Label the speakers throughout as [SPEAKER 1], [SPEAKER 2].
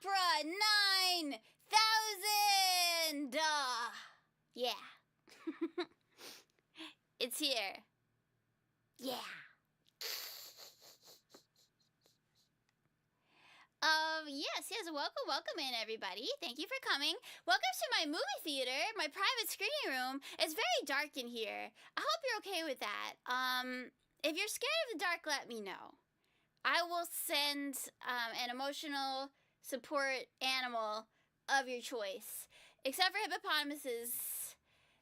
[SPEAKER 1] Opera 9000! Yeah. It's here. Yeah. Yes, welcome in, everybody. Thank you for coming. Welcome to my movie theater, my private screening room. It's very dark in here. I hope you're okay with that. If you're scared of the dark, let me know. I will send an emotional support animal of your choice. Except for hippopotamuses,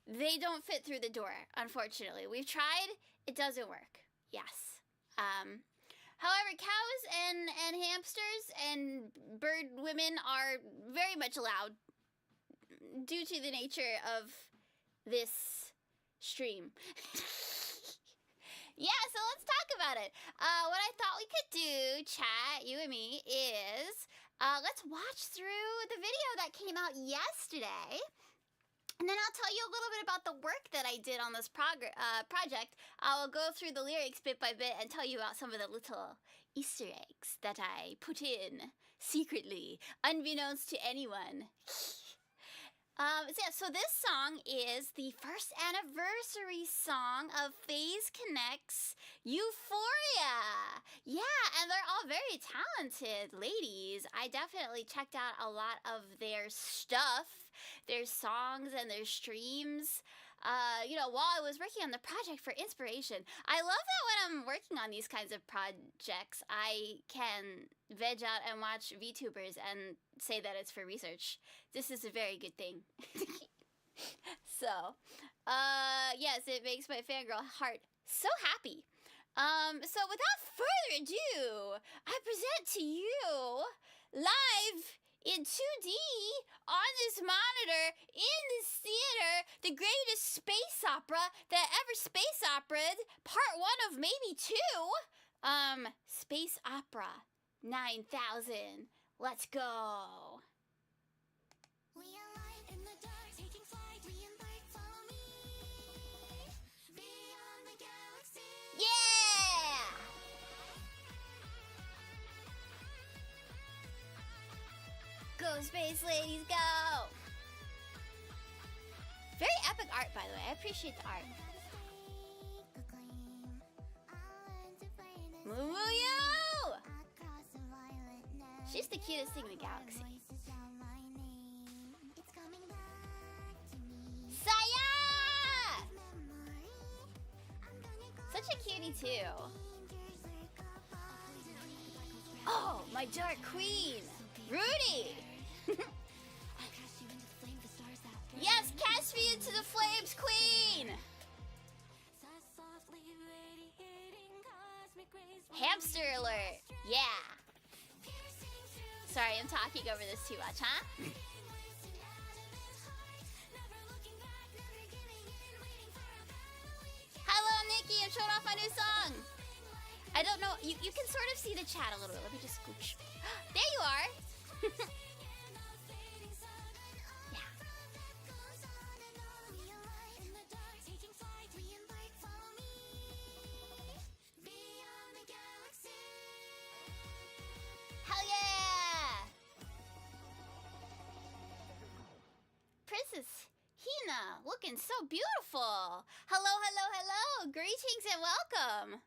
[SPEAKER 1] they don't fit through the door, unfortunately. We've tried, it doesn't work. Yes. However, cows and hamsters and bird women are very much allowed due to the nature of this stream. Yeah, so let's talk about it. What I thought we could do, chat, you and me, is let's watch through the video that came out yesterday. And then I'll tell you a little bit about the work that I did on this project. I'll go through the lyrics bit by bit and tell you about some of the little Easter eggs that I put in secretly, unbeknownst to anyone. So this song is the first anniversary song of FaZe Connect's Euphoria. Yeah, and they're all very talented ladies. I definitely checked out a lot of their stuff, their songs and their streams, while I was working on the project for inspiration. I love that when I'm working on these kinds of projects, I can veg out and watch VTubers and say that it's for research. This is a very good thing. So, yes, it makes my fangirl heart so happy. So without further ado, I present to you, live in 2D, on this monitor, in this theater, the greatest space opera that ever space operaed, part 1 of maybe 2, Space Opera 9000. Let's go.
[SPEAKER 2] We are light in the dark, taking flight, we embark, follow me, beyond the galaxy.
[SPEAKER 1] Yeah! Go, space ladies, go! Very epic art, by the way. I appreciate the art. Moo-moo-you! She's the cutest thing in the galaxy. Saya! Such a cutie, too. Oh, my dark queen! Rudy! Yes, cast me into the flames, queen! Hamster alert! Yeah! Sorry, I'm talking over this too much, huh? Hello, Nikki! I'm showing off my new song! I don't know, you can sort of see the chat a little bit. Let me just scooch. There you are! Yeah. Hell yeah! Princess Hina, looking so beautiful. Hello, hello, hello. Greetings and welcome.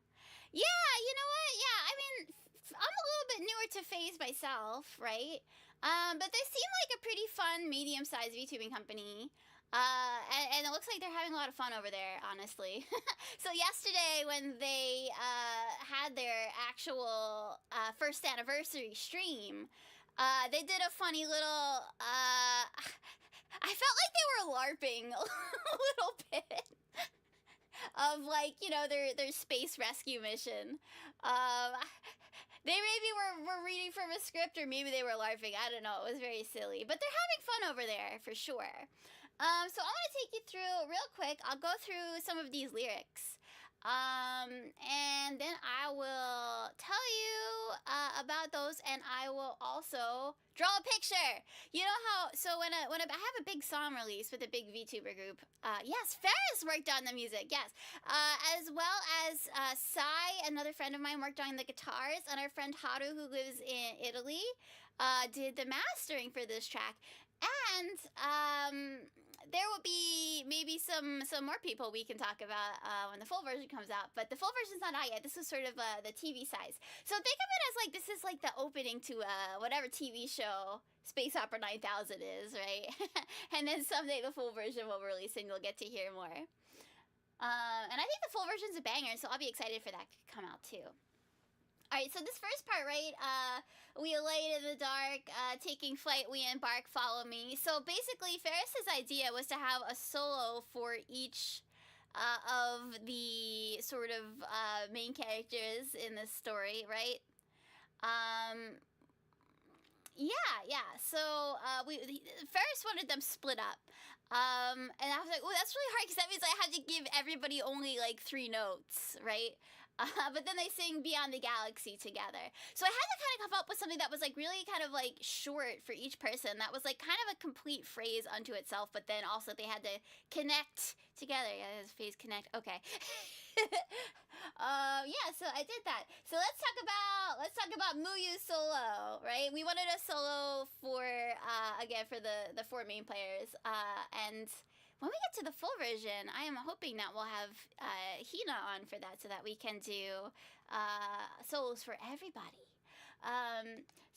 [SPEAKER 1] Yeah, you know what? Yeah, I mean, I'm a little bit newer to FaZe myself, right? But they seem like a pretty fun, medium-sized VTubing company. And it looks like they're having a lot of fun over there, honestly. So yesterday, when they had their actual first anniversary stream, they did a funny little... I felt like they were LARPing a little bit. Of, like, you know, their space rescue mission. They maybe were reading from a script, or maybe they were LARPing. I don't know. It was very silly. But they're having fun over there, for sure. So I'm going to take you through, real quick, I'll go through some of these lyrics. And then I will tell you about those, and I will also draw a picture. You know how, so when I have a big song release with a big VTuber group, yes, Ferris worked on the music, yes, as well as Sai, another friend of mine, worked on the guitars, and our friend Haru, who lives in Italy, did the mastering for this track, and there will be maybe some more people we can talk about when the full version comes out. But the full version's not out yet. This is sort of the TV size. So think of it as like this is like the opening to whatever TV show Space Opera 9000 is, right? And then someday the full version will release and you'll get to hear more. And I think the full version's a banger, so I'll be excited for that to come out too. Alright, so this first part, right, we alight in the dark, taking flight, we embark, follow me. So basically, Ferris's idea was to have a solo for each of the sort of main characters in this story, right? Yeah. So Ferris wanted them split up. And I was like, oh, that's really hard because that means I have to give everybody only like 3 notes, right? But then they sing Beyond the Galaxy together. So I had to kind of come up with something that was like really kind of like short for each person. That was like kind of a complete phrase unto itself, but then also they had to connect together. Yeah, his phase connect. Okay. Yeah, so I did that. So let's talk about Muyu solo, right? We wanted a solo for again for the 4 main players. And when we get to the full version, I am hoping that we'll have Hina on for that so that we can do solos for everybody.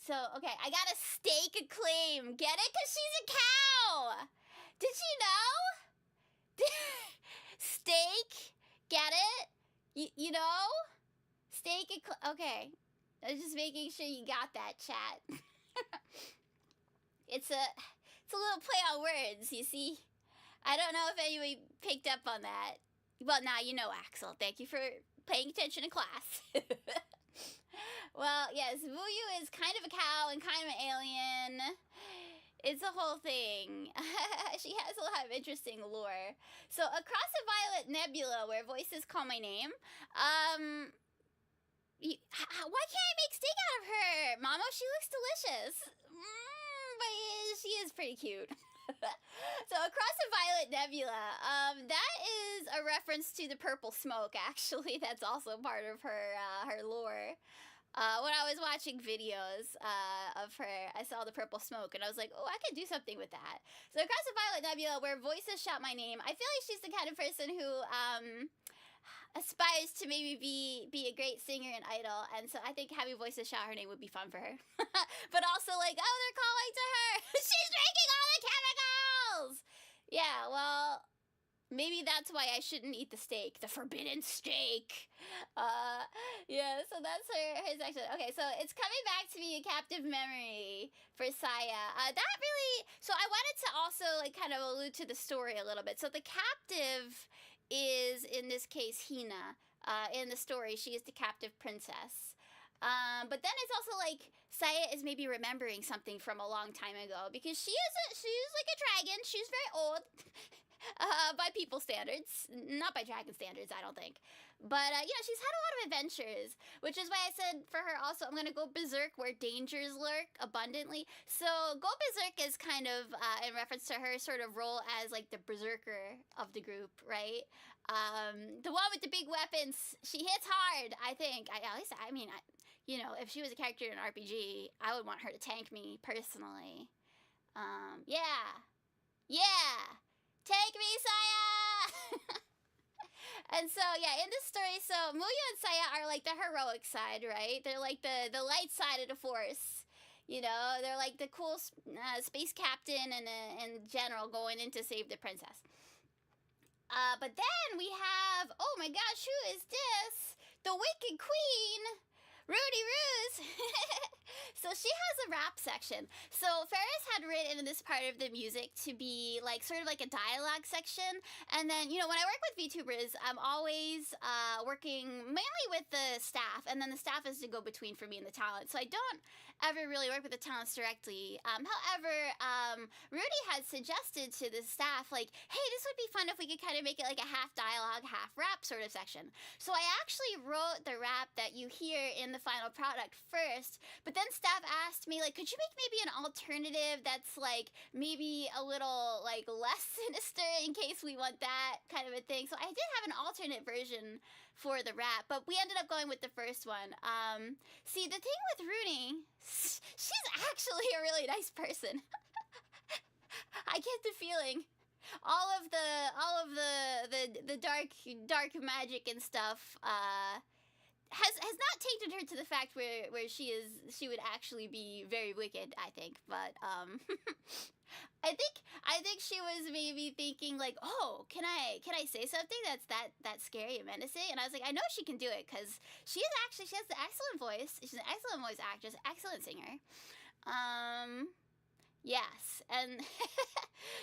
[SPEAKER 1] So, okay, I got a steak claim. Get it? Because she's a cow. Did you know? Steak? Get it? You know? Steak okay. I was just making sure you got that, chat. It's a little play on words, you see? I don't know if anybody picked up on that. Well, now you know, Axel. Thank you for paying attention in class. Well, yes, Muyu is kind of a cow and kind of an alien. It's a whole thing. She has a lot of interesting lore. So, across a violet nebula where voices call my name, why can't I make steak out of her? Mamo, she looks delicious. But she is pretty cute. So across a violet nebula, that is a reference to the purple smoke. Actually, that's also part of her lore. When I was watching videos of her, I saw the purple smoke, and I was like, oh, I could do something with that. So across a violet nebula, where voices shout my name, I feel like she's the kind of person who aspires to maybe be a great singer and idol, and so I think having voices shout her name would be fun for her. But also like, oh, they're calling to her. She's drinking all the chemicals. Yeah, well, maybe that's why I shouldn't eat the steak, the forbidden steak. Yeah, so that's her section. Okay, so it's coming back to me a captive memory for Saya. That really, so I wanted to also like kind of allude to the story a little bit. So the captive is in this case Hina. In the story, she is the captive princess. But then it's also like Saya is maybe remembering something from a long time ago because she's like a dragon. She's very old. By people standards, not by dragon standards, I don't think. But she's had a lot of adventures, which is why I said for her also, I'm gonna go berserk where dangers lurk abundantly. So go berserk is kind of in reference to her sort of role as like the berserker of the group, right? The one with the big weapons. She hits hard, I think. If she was a character in an RPG, I would want her to tank me personally. Yeah. Take me, Saya! And so, yeah, in this story, so Muyu and Saya are like the heroic side, right? They're like the light side of the force. You know, they're like the cool space captain and general going in to save the princess. But then we have, oh my gosh, who is this? The Wicked Queen! Rudy Ruse! So she has a rap section. So Ferris had written this part of the music to be like sort of like a dialogue section. And then, when I work with VTubers, I'm always working mainly with the staff. And then the staff is the go-between for me and the talent. So I don't ever really work with the talents directly. However, Rudy had suggested to the staff, like, hey, this would be fun if we could kind of make it like a half dialogue, half rap sort of section. So I actually wrote the rap that you hear in the final product first, but then staff asked me, like, could you make maybe an alternative that's like maybe a little like less sinister in case we want that kind of a thing. So I did have an alternate version for the rap, but we ended up going with the first one. See, the thing with Rooney, she's actually a really nice person. I get the feeling all of the dark magic and stuff has not tainted her to the fact where she would actually be very wicked, I think. But I think she was maybe thinking like, oh, can I say something that's that scary and menacing? And I was like, I know she can do it because she has the excellent voice. She's an excellent voice actress, excellent singer. Yes, and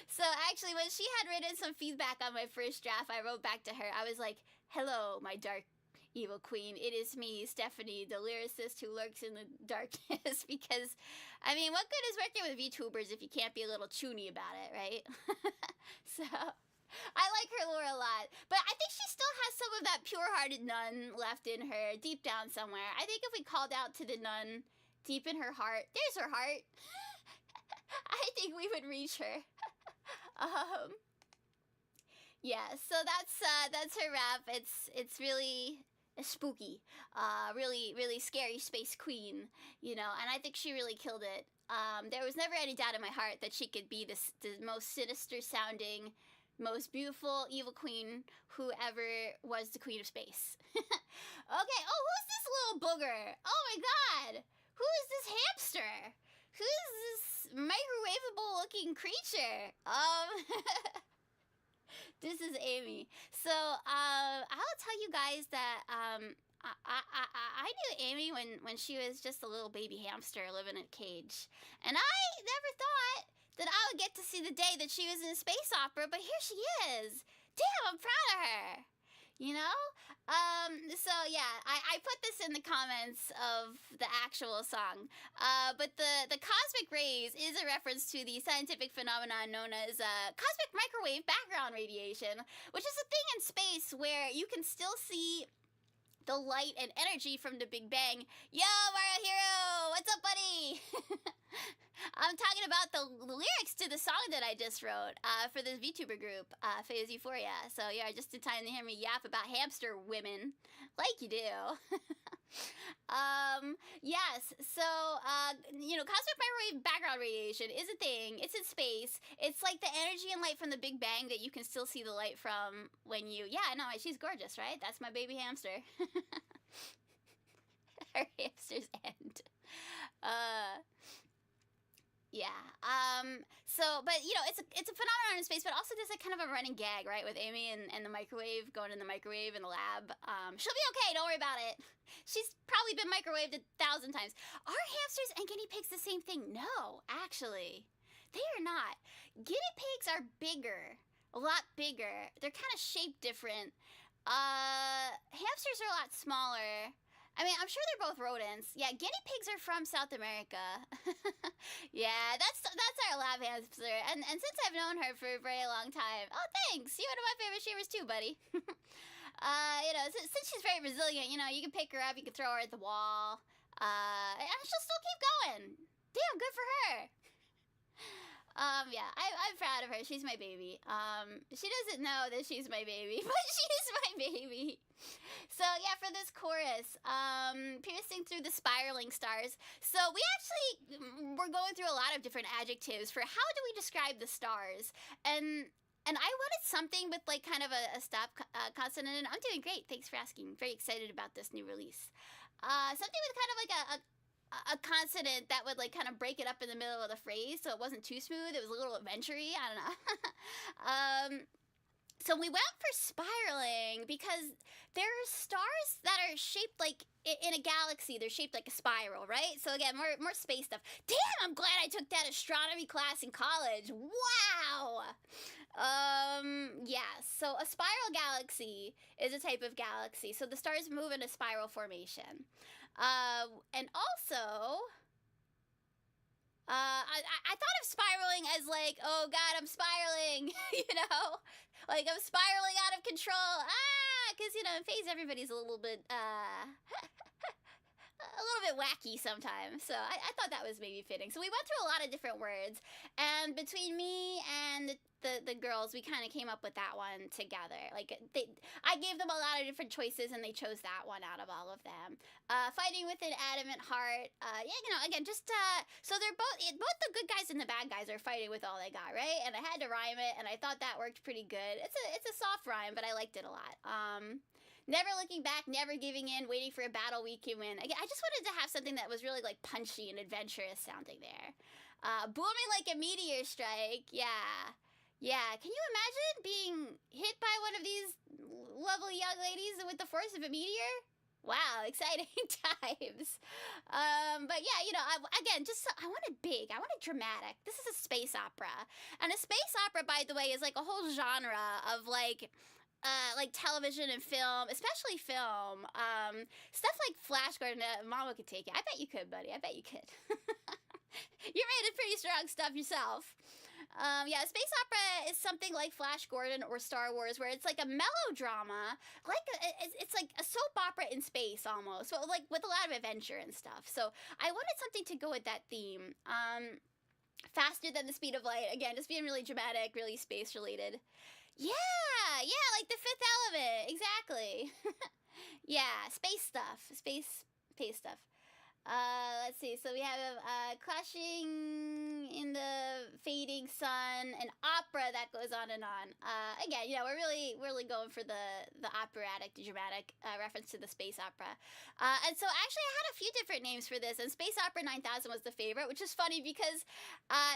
[SPEAKER 1] so actually when she had written some feedback on my first draft, I wrote back to her. I was like, hello, my dark evil queen. It is me, Stephanie, the lyricist who lurks in the darkness. Because, I mean, what good is working with VTubers if you can't be a little chuny about it, right? So, I like her lore a lot. But I think she still has some of that pure-hearted nun left in her, deep down somewhere. I think if we called out to the nun deep in her heart, there's her heart. I think we would reach her. Yeah, so that's her rap. It's really spooky, really scary space queen, you know. And I think she really killed it. There was never any doubt in my heart that she could be the most sinister sounding, most beautiful evil queen who ever was the queen of space. Okay. Oh, who's this little booger? Oh my God, who is this hamster? Who's this microwavable looking creature? This is Amy. So, I'll tell you guys that I knew Amy when she was just a little baby hamster living in a cage, and I never thought that I would get to see the day that she was in a space opera. But here she is. Damn, I'm proud of her. You know? So yeah, I put this in the comments of the actual song. But the cosmic rays is a reference to the scientific phenomenon known as cosmic microwave background radiation, which is a thing in space where you can still see the light and energy from the Big Bang. Yo, Mario Hero! What's up, buddy? I'm talking about the lyrics to the song that I just wrote for this VTuber group, Phase Euphoria. So yeah, just in time to hear me yap about hamster women, like you do. Yes, so, you know, cosmic microwave background radiation is a thing. It's in space. It's like the energy and light from the Big Bang that you can still see the light from when you... Yeah, no, she's gorgeous, right? That's my baby hamster. Her hamster's end. Yeah. But you know, it's a phenomenon in space, but also there's like kind of a running gag, right, with Amy and the microwave, going in the microwave in the lab. She'll be okay, don't worry about it. She's probably been microwaved 1,000 times. Are hamsters and guinea pigs the same thing? No, actually. They are not. Guinea pigs are bigger. A lot bigger. They're kind of shaped different. Hamsters are a lot smaller. I mean, I'm sure they're both rodents. Yeah, guinea pigs are from South America. Yeah, that's our lab hamster. And since I've known her for a very long time. Oh, thanks. You're one of my favorite streamers too, buddy. You know, since she's very resilient, you know, you can pick her up, you can throw her at the wall. And she'll still keep going. Damn, good for her. Yeah, I'm proud of her. She's my baby. She doesn't know that she's my baby, but she's my baby. So yeah, for this chorus, piercing through the spiraling stars. So we actually we're going through a lot of different adjectives for how do we describe the stars, and I wanted something with like kind of a stop consonant. And I'm doing great. Thanks for asking. Very excited about this new release. Something with kind of like a consonant that would like kind of break it up in the middle of the phrase, so it wasn't too smooth. It was a little adventure-y. I don't know. So we went for spiraling because there are stars that are shaped like in a galaxy. They're shaped like a spiral, right? So again, more space stuff. Damn, I'm glad I took that astronomy class in college. Wow. Yeah. So a spiral galaxy is a type of galaxy. So the stars move in a spiral formation. And also, I thought of spiraling as like, oh God, I'm spiraling, you know, like I'm spiraling out of control. Because, you know, in phase everybody's a little bit, a little bit wacky sometimes. So I thought that was maybe fitting. So we went through a lot of different words, and between me and the girls, we kind of came up with that one together. Like I gave them a lot of different choices, and they chose that one out of all of them. Fighting with an adamant heart. Yeah, you know, again, just so they're both the good guys and the bad guys are fighting with all they got, right? And I had to rhyme it, and I thought that worked pretty good. It's a soft rhyme, but I liked it a lot. Never looking back, never giving in, waiting for a battle we can win. Again, I just wanted to have something that was really like punchy and adventurous sounding there. Booming like a meteor strike. Yeah. Yeah, can you imagine being hit by one of these lovely young ladies with the force of a meteor? Wow, exciting times. But yeah, you know, I wanted big. I wanted dramatic. This is a space opera. And a space opera, by the way, is like a whole genre of like television and film, especially film. Stuff like Flash Gordon. Mama could take it. I bet you could, buddy. I bet you could. You're made of pretty strong stuff yourself. Yeah, space opera is something like Flash Gordon or Star Wars, where it's like a melodrama, it's like a soap opera in space almost, so like with a lot of adventure and stuff. So I wanted something to go with that theme. Faster than the speed of light, again, just being really dramatic, really space related. Yeah, like the Fifth Element, exactly. Yeah, space stuff. Let's see. So we have clashing in the fading sun, an opera that goes on and on. Again, you know, we're really going for the operatic, dramatic reference to the space opera. And so actually, I had a few different names for this, and Space Opera 9000 was the favorite, which is funny because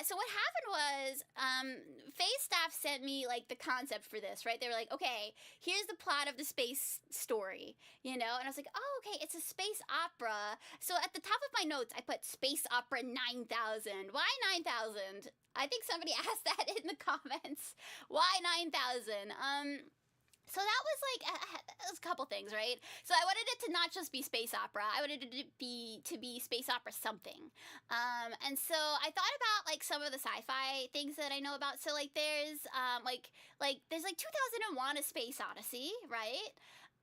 [SPEAKER 1] so what happened was Faye staff sent me like the concept for this, right? They were like, okay, here's the plot of the space story, you know, and I was like, oh, okay, it's a space opera. So at the top of my notes, I put Space Opera 9000. Why 9000? I think somebody asked that in the comments. Why 9000? So that was like that was a couple things, right? So I wanted it to not just be space opera. I wanted it to be space opera something. And so I thought about like some of the sci-fi things that I know about. So like there's there's like 2001: A Space Odyssey, right?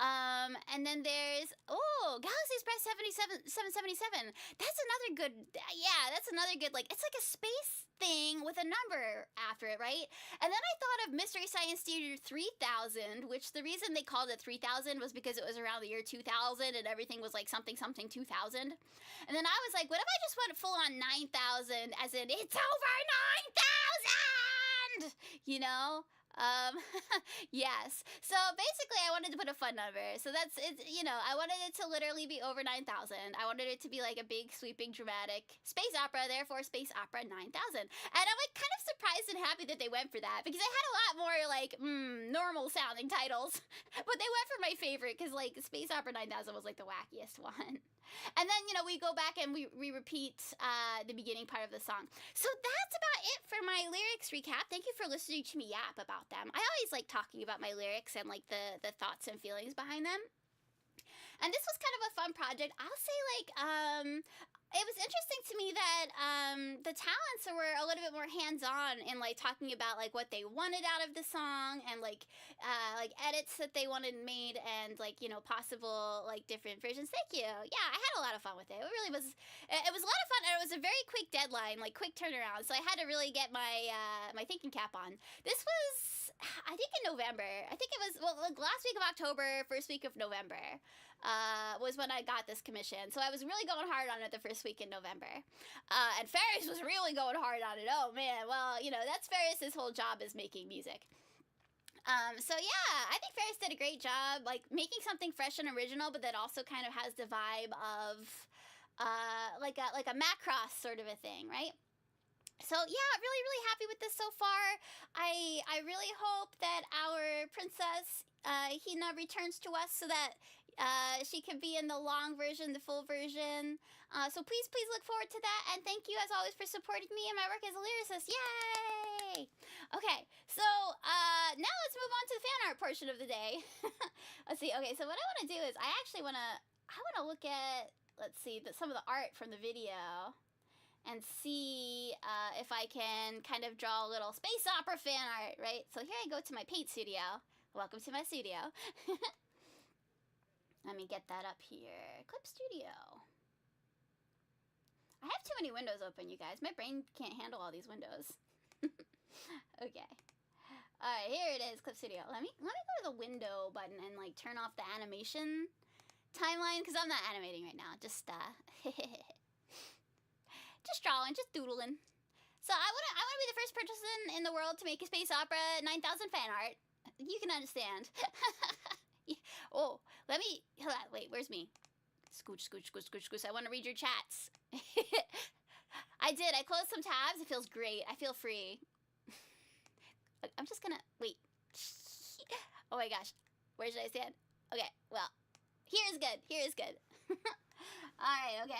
[SPEAKER 1] And then there's Galaxy Express 777. That's another good. Yeah, that's another good. Like it's like a space thing with a number after it, right? And then I thought of Mystery Science Theater 3000, which the reason they called it 3000 was because it was around the year 2000 and everything was like something 2000. And then I was like, what if I just went full on 9000, as in it's over 9000? You know? Yes. So basically, I wanted to put a fun number. So that's it. You know, I wanted it to literally be over 9,000. I wanted it to be like a big, sweeping, dramatic space opera. Therefore, Space Opera 9,000. And I'm like kind of surprised and happy that they went for that because I had a lot more like normal sounding titles, but they went for my favorite because like Space Opera 9,000 was like the wackiest one. And then, you know, we go back and we repeat the beginning part of the song. So that's about it for my lyrics recap. Thank you for listening to me yap about them. I always like talking about my lyrics and like the thoughts and feelings behind them. And this was kind of a fun project. I'll say like it was interesting to me that the talents were a little bit more hands-on in like talking about like what they wanted out of the song and like edits that they wanted made and like, you know, possible like different versions. Thank you. Yeah, I had a lot of fun with it. It was a lot of fun, and it was a very quick deadline, like quick turnaround. So I had to really get my my thinking cap on. This was, I think, in November. I think it was like last week of October, first week of November. Was when I got this commission. So I was really going hard on it the first week in November. And Ferris was really going hard on it. Oh man, well, you know, that's Ferris's whole job is making music. So yeah, I think Ferris did a great job, like making something fresh and original, but that also kind of has the vibe of like a Macross sort of a thing, right? So yeah, really happy with this so far. I really hope that our princess Hina returns to us so that she can be in the long version, the full version. So please look forward to that. And thank you as always for supporting me and my work as a lyricist. Yay! Okay, so now let's move on to the fan art portion of the day. Let's see. Okay, so what I want to do is I want to look at, let's see, some of the art from the video and see if I can kind of draw a little space opera fan art, right? So here I go to my paint studio. Welcome to my studio. Let me get that up here. Clip Studio. I have too many windows open, you guys. My brain can't handle all these windows. Okay. Alright, here it is, Clip Studio. Let me go to the window button and like turn off the animation timeline, because I'm not animating right now. Just just drawing, just doodling. So I wanna be the first person in the world to make a space opera 9000 fan art. You can understand. Oh, let me hold on, wait, where's me? Scooch, scooch, scooch, scooch, scooch. I want to read your chats. I did. I closed some tabs. It feels great. I feel free. I'm just gonna wait. Oh my gosh, where should I stand? Okay, well, here is good. Here is good. All right. Okay.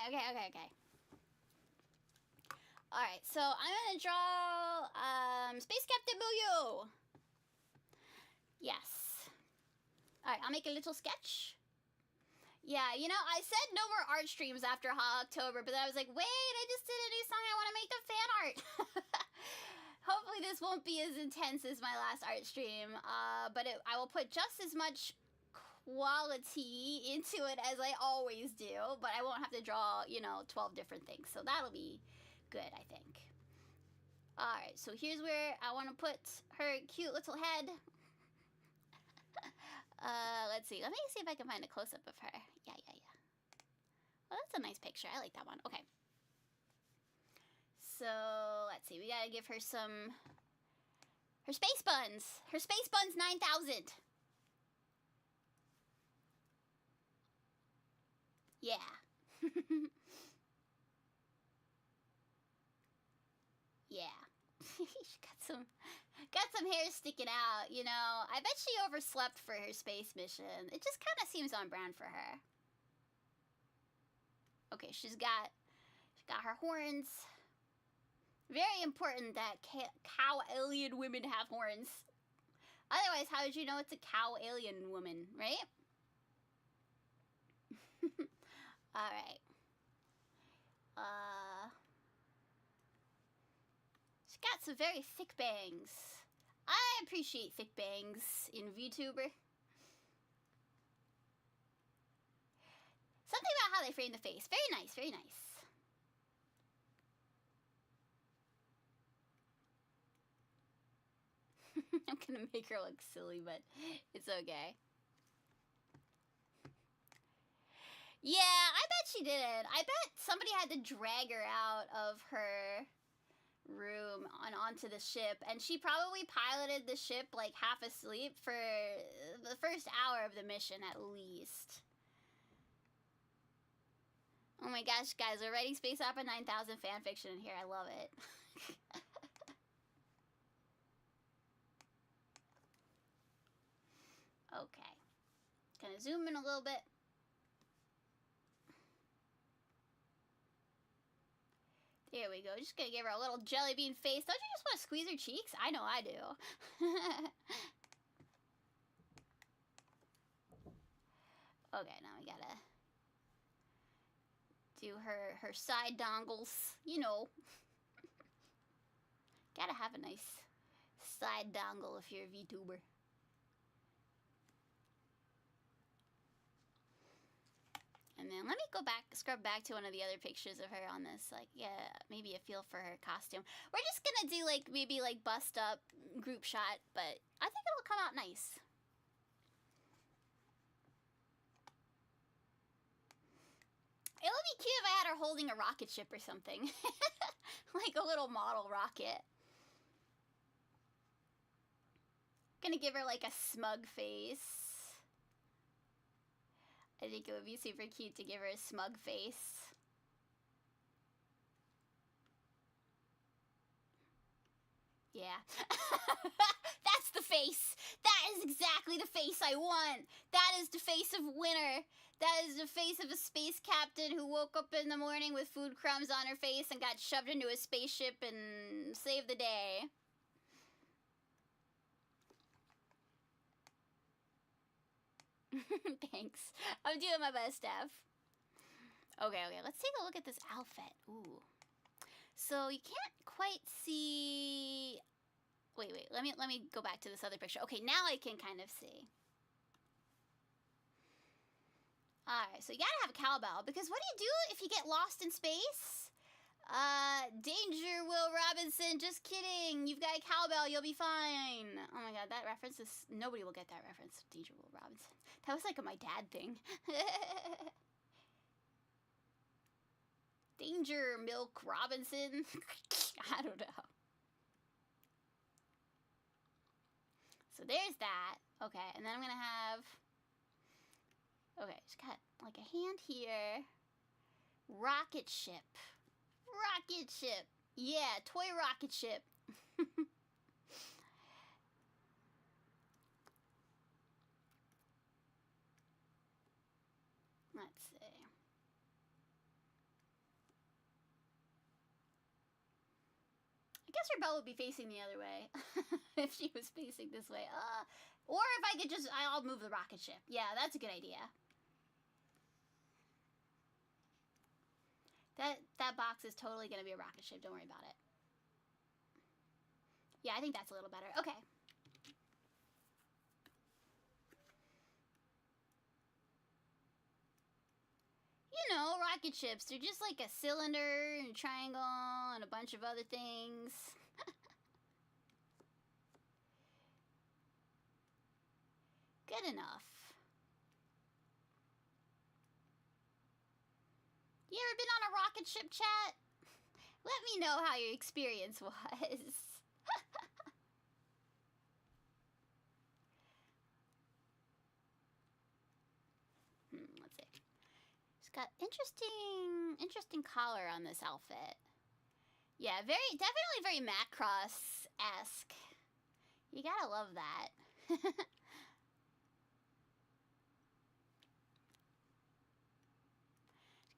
[SPEAKER 1] All right. So I'm gonna draw Space Captain Booyoo. Yes. All right. I'll make a little sketch. Yeah, you know, I said no more art streams after October, but then I was like, wait, I just did a new song. I want to make the fan art. Hopefully this won't be as intense as my last art stream, but I will put just as much quality into it as I always do, but I won't have to draw, you know, 12 different things. So that'll be good, I think. All right, so here's where I want to put her cute little head. Let's see. Let me see if I can find a close-up of her. Yeah. Well, that's a nice picture. I like that one. Okay. So, let's see. We gotta give her some... her space buns. Her space buns 9000. Yeah. Yeah. She got some hair sticking out, you know. I bet she overslept for her space mission. It just kind of seems on brand for her. Okay, she's got her horns. Very important that cow alien women have horns. Otherwise, how would you know it's a cow alien woman, right? All right. She's got some very thick bangs. I appreciate thick bangs in VTuber. Something about how they frame the face. Very nice, very nice. I'm gonna make her look silly, but it's okay. Yeah, I bet she didn't. I bet somebody had to drag her out of her room and onto the ship, and she probably piloted the ship like half asleep for the first hour of the mission at least. Oh my gosh, guys, we're writing Space Opera 9000 fanfiction in here. I love it. Okay. Gonna zoom in a little bit. There we go. Just gonna give her a little jelly bean face. Don't you just want to squeeze her cheeks? I know I do. Okay, now we gotta do her side dongles. You know. Gotta have a nice side dongle if you're a VTuber. And then let me go back, scrub back to one of the other pictures of her on this, like, yeah, maybe a feel for her costume. We're just gonna do, like, maybe, like, bust up group shot, but I think it'll come out nice. It would be cute if I had her holding a rocket ship or something. Like a little model rocket. Gonna give her, like, a smug face. I think it would be super cute to give her a smug face. Yeah. That's the face! That is exactly the face I want! That is the face of winter! That is the face of a space captain who woke up in the morning with food crumbs on her face and got shoved into a spaceship and saved the day. Thanks. I'm doing my best, Steph. Okay, let's take a look at this outfit. Ooh. So you can't quite see... Wait, let me go back to this other picture. Okay, now I can kind of see. Alright, so you gotta have a cowbell, because what do you do if you get lost in space? Danger, Will Robinson. Just kidding. You've got a cowbell. You'll be fine. Oh my god, that reference is... Nobody will get that reference. Danger, Will Robinson. That was like a my dad thing. Danger, Milk Robinson. I don't know. So there's that. Okay, and then I'm gonna have... Okay, just got like a hand here. Rocket ship. Rocket ship. Yeah, toy rocket ship. Let's see. I guess her bell would be facing the other way if she was facing this way. Or if I could just, I'll move the rocket ship. Yeah, that's a good idea. That box is totally gonna be a rocket ship. Don't worry about it. Yeah, I think that's a little better. Okay. You know, rocket ships. They're just like a cylinder and a triangle and a bunch of other things. Good enough. You ever been on a rocket ship, chat? Let me know how your experience was. Let's see. It's got interesting collar on this outfit. Yeah, definitely very Macross-esque. You gotta love that.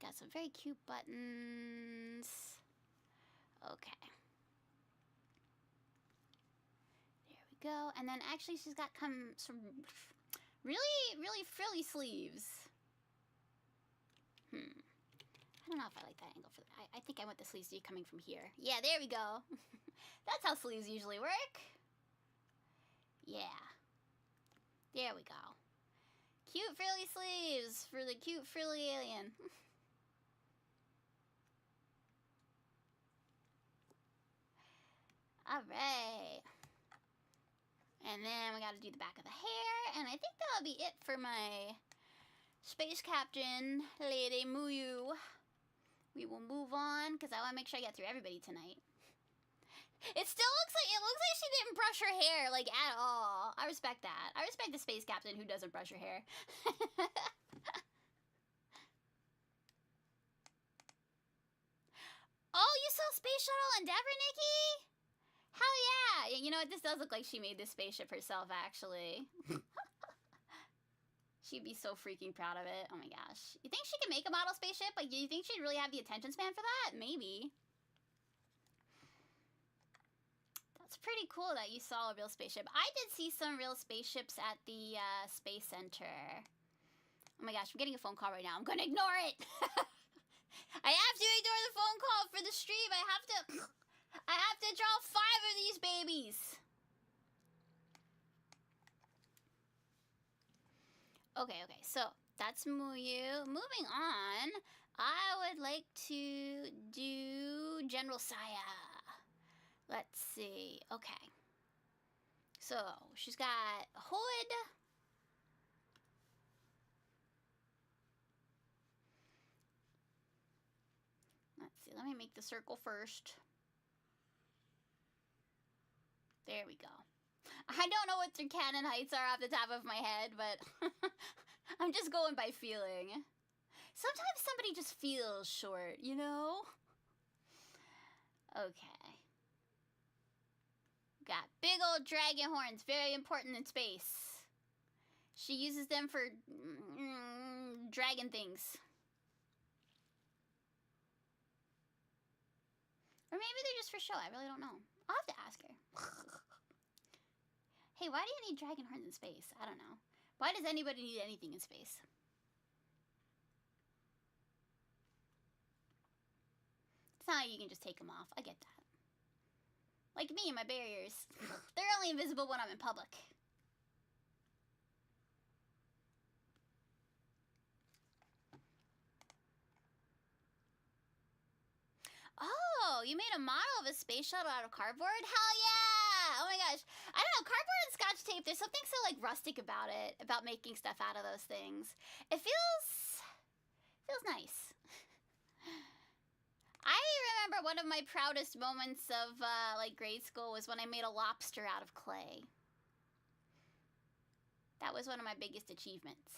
[SPEAKER 1] Got some very cute buttons. Okay. There we go. And then actually she's got some really frilly sleeves. I don't know if I like that angle for that. I think I want the sleeves to be coming from here. Yeah, there we go. That's how sleeves usually work. Yeah. There we go. Cute frilly sleeves for the cute frilly alien. Alright. And then we gotta do the back of the hair. And I think that'll be it for my Space Captain, Lady Muyu. We will move on, because I want to make sure I get through everybody tonight. It looks like she didn't brush her hair, like, at all. I respect that. I respect the Space Captain who doesn't brush her hair. Oh, you saw Space Shuttle Endeavor, Nikki? Hell yeah! You know what? This does look like she made this spaceship herself, actually. She'd be so freaking proud of it. Oh my gosh. You think she could make a model spaceship? Like, do you think she'd really have the attention span for that? Maybe. That's pretty cool that you saw a real spaceship. I did see some real spaceships at the Space Center. Oh my gosh, I'm getting a phone call right now. I'm gonna ignore it! I have to ignore the phone call for the stream. I have to draw 5 of these babies. Okay, so that's Muyu. Moving on, I would like to do General Saya. Let's see. Okay. So she's got a hood. Let's see. Let me make the circle first. There we go. I don't know what their cannon heights are off the top of my head, but I'm just going by feeling. Sometimes somebody just feels short, you know? Okay. Got big old dragon horns, very important in space. She uses them for dragon things. Or maybe they're just for show, I really don't know. I'll have to ask her. Hey, why do you need dragon horns in space? I don't know. Why does anybody need anything in space? It's not like you can just take them off. I get that. Like me and my barriers. They're only invisible when I'm in public. Oh, a model of a space shuttle out of cardboard? Hell yeah! Oh my gosh. I don't know, cardboard and scotch tape, there's something so like rustic about it, about making stuff out of those things. It feels nice. I remember one of my proudest moments of like grade school was when I made a lobster out of clay. That was one of my biggest achievements.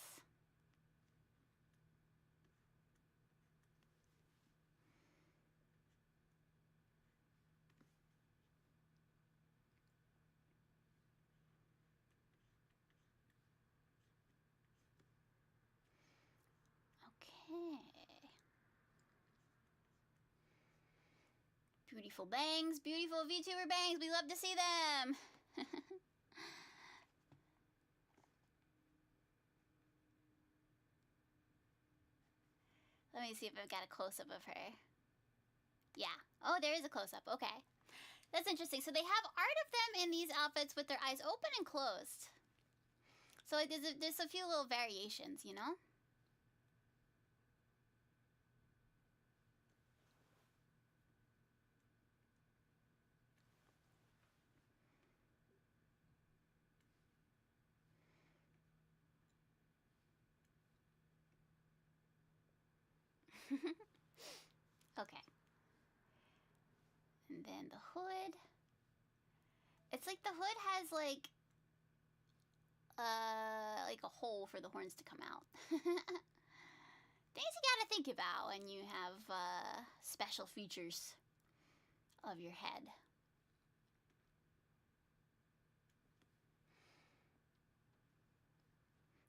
[SPEAKER 1] Okay. Beautiful bangs, beautiful VTuber bangs. We love to see them. Let me see if I've got a close-up of her. Yeah. Oh, there is a close-up. Okay. That's interesting. So they have art of them in these outfits with their eyes open and closed. So like there's a few little variations, you know? Okay. And then the hood. It's like the hood has like a hole for the horns to come out. Things you gotta think about when you have special features of your head.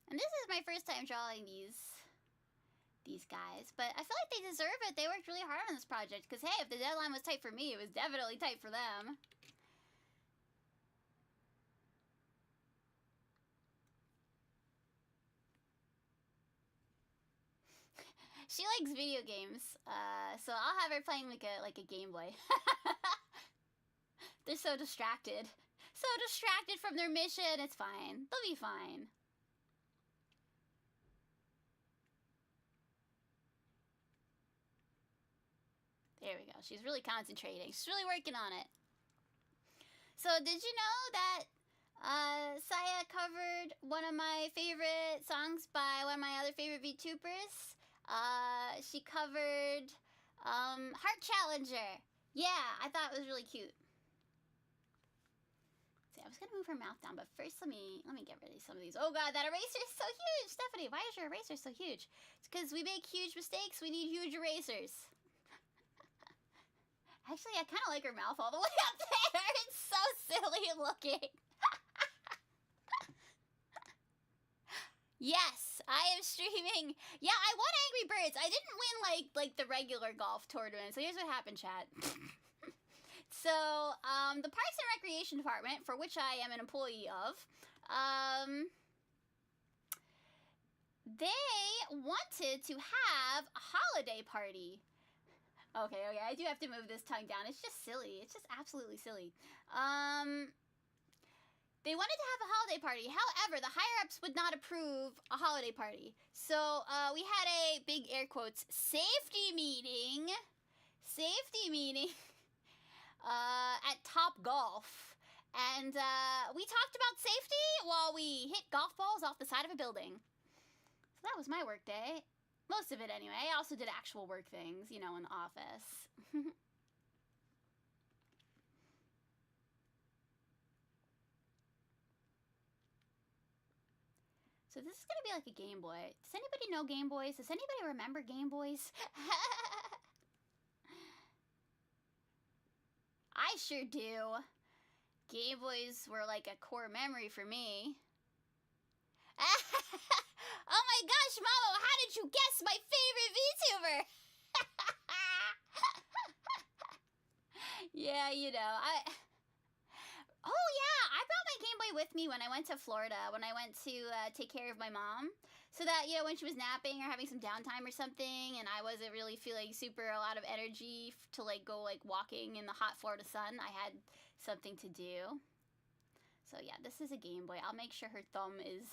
[SPEAKER 1] And this is my first time drawing these guys, but I feel like they deserve it. They worked really hard on this project, because hey, if the deadline was tight for me, it was definitely tight for them. She likes video games, so I'll have her playing like a Game Boy. They're so distracted. So distracted from their mission. It's fine. They'll be fine. There we go. She's really concentrating. She's really working on it. So did you know that Saya covered one of my favorite songs by one of my other favorite VTubers? She covered Heart Challenger. Yeah, I thought it was really cute. See, I was gonna move her mouth down, but first let me get rid of some of these. Oh god, that eraser is so huge! Stephanie, why is your eraser so huge? It's because we make huge mistakes, we need huge erasers. Actually, I kind of like her mouth all the way up there. It's so silly looking. Yes, I am streaming. Yeah, I won Angry Birds. I didn't win like the regular golf tournament. So here's what happened, chat. So, the Parks and Recreation Department, for which I am an employee of, they wanted to have a holiday party. Okay, I do have to move this tongue down. It's just silly. It's just absolutely silly. They wanted to have a holiday party. However, the higher-ups would not approve a holiday party. So, we had a big air quotes safety meeting at Top Golf. And we talked about safety while we hit golf balls off the side of a building. So that was my work day. Most of it, anyway. I also did actual work things, you know, in the office. So this is gonna be like a Game Boy. Does anybody know Game Boys? Does anybody remember Game Boys? I sure do. Game Boys were like a core memory for me. Oh my gosh, Mamo, how did you guess my favorite VTuber? Yeah, you know, Oh yeah, I brought my Game Boy with me when I went to Florida, when I went to take care of my mom. So that, you know, when she was napping or having some downtime or something, and I wasn't really feeling a lot of energy to like go like walking in the hot Florida sun, I had something to do. So yeah, this is a Game Boy. I'll make sure her thumb is...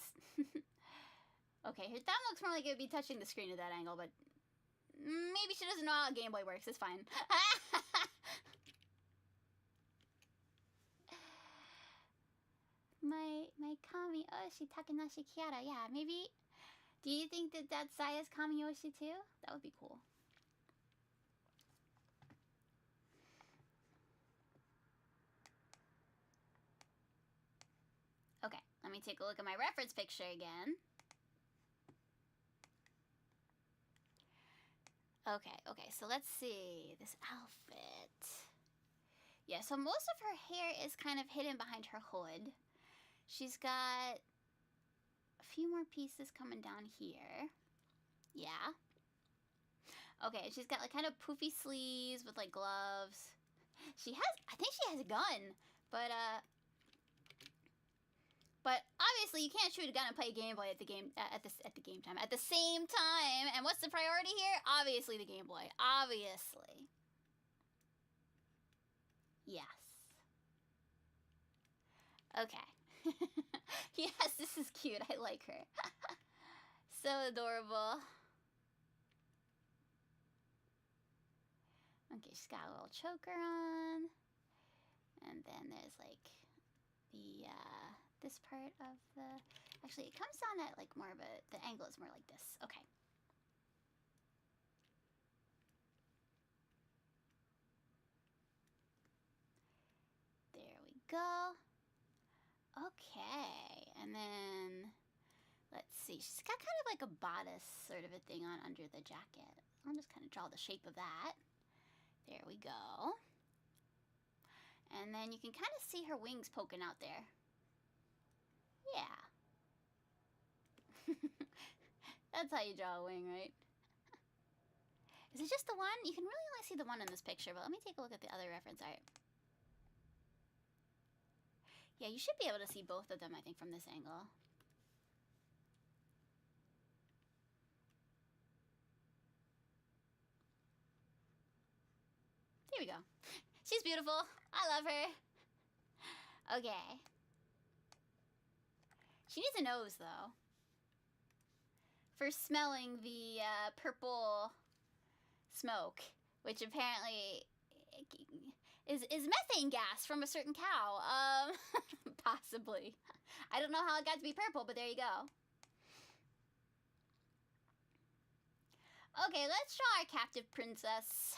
[SPEAKER 1] Okay, her thumb looks more like it would be touching the screen at that angle, but maybe she doesn't know how a Game Boy works. It's fine. my Kami Oshi Takanashi Kiara. Yeah, maybe. Do you think that that's Saya's Kami Oshi too? That would be cool. Okay, let me take a look at my reference picture again. Okay, so let's see this outfit. Yeah, so most of her hair is kind of hidden behind her hood. She's got a few more pieces coming down here. Yeah. Okay, she's got like kind of poofy sleeves with like gloves. I think she has a gun, but obviously you can't shoot a gun and play a Game Boy at the game at the same time. And what's the priority here? Obviously the Game Boy. Obviously. Yes. Okay. Yes, this is cute. I like her. So adorable. Okay, she's got a little choker on. And then there's like the this part of the, actually it comes down at like more of a, the angle is more like this. Okay. There we go. Okay, and then let's see, she's got kind of like a bodice sort of a thing on under the jacket. I'll just kind of draw the shape of that. There we go. And then you can kind of see her wings poking out there. Yeah. That's how you draw a wing, right? Is it just the one? You can really only see the one in this picture, but let me take a look at the other reference art. Yeah, you should be able to see both of them, I think, from this angle. There we go. She's beautiful. I love her. Okay. She needs a nose, though. For smelling the purple smoke, which apparently is methane gas from a certain cow. Possibly. I don't know how it got to be purple, but there you go. Okay, let's draw our captive princess.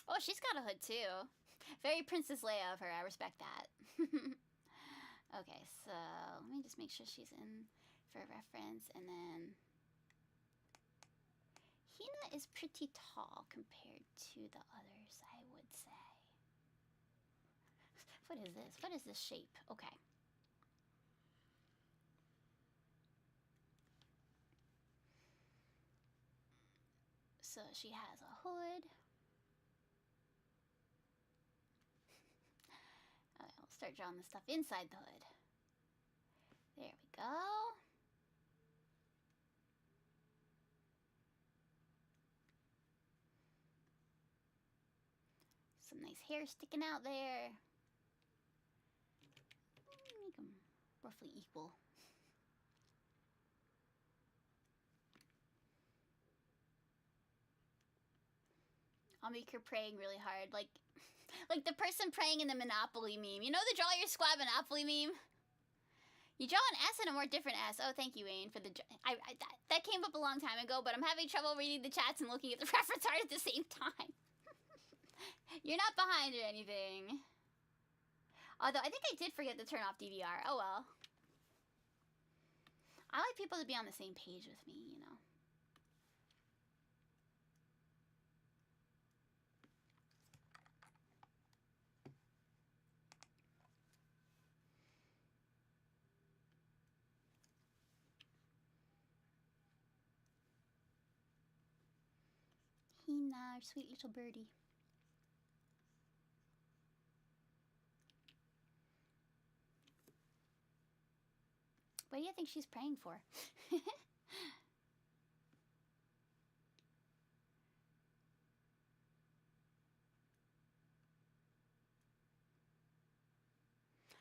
[SPEAKER 1] Oh, she's got a hood too. Very Princess Leia of her, I respect that. Okay, so let me just make sure she's in for reference, and then Hina is pretty tall compared to the others, I would say. What is this? What is this shape? Okay. So she has a hood. Okay, we'll start drawing the stuff inside the hood. There we go. Some nice hair sticking out there. Make them roughly equal. I'll make her praying really hard, like the person praying in the Monopoly meme. You know the Draw Your Squad Monopoly meme? You draw an S and a more different S. Oh, thank you, Wayne, for the... that came up a long time ago, but I'm having trouble reading the chats and looking at the reference art at the same time. You're not behind or anything. Although, I think I did forget to turn off DVR. Oh, well. I like people to be on the same page with me, you know. Hina, our sweet little birdie. What do you think she's praying for?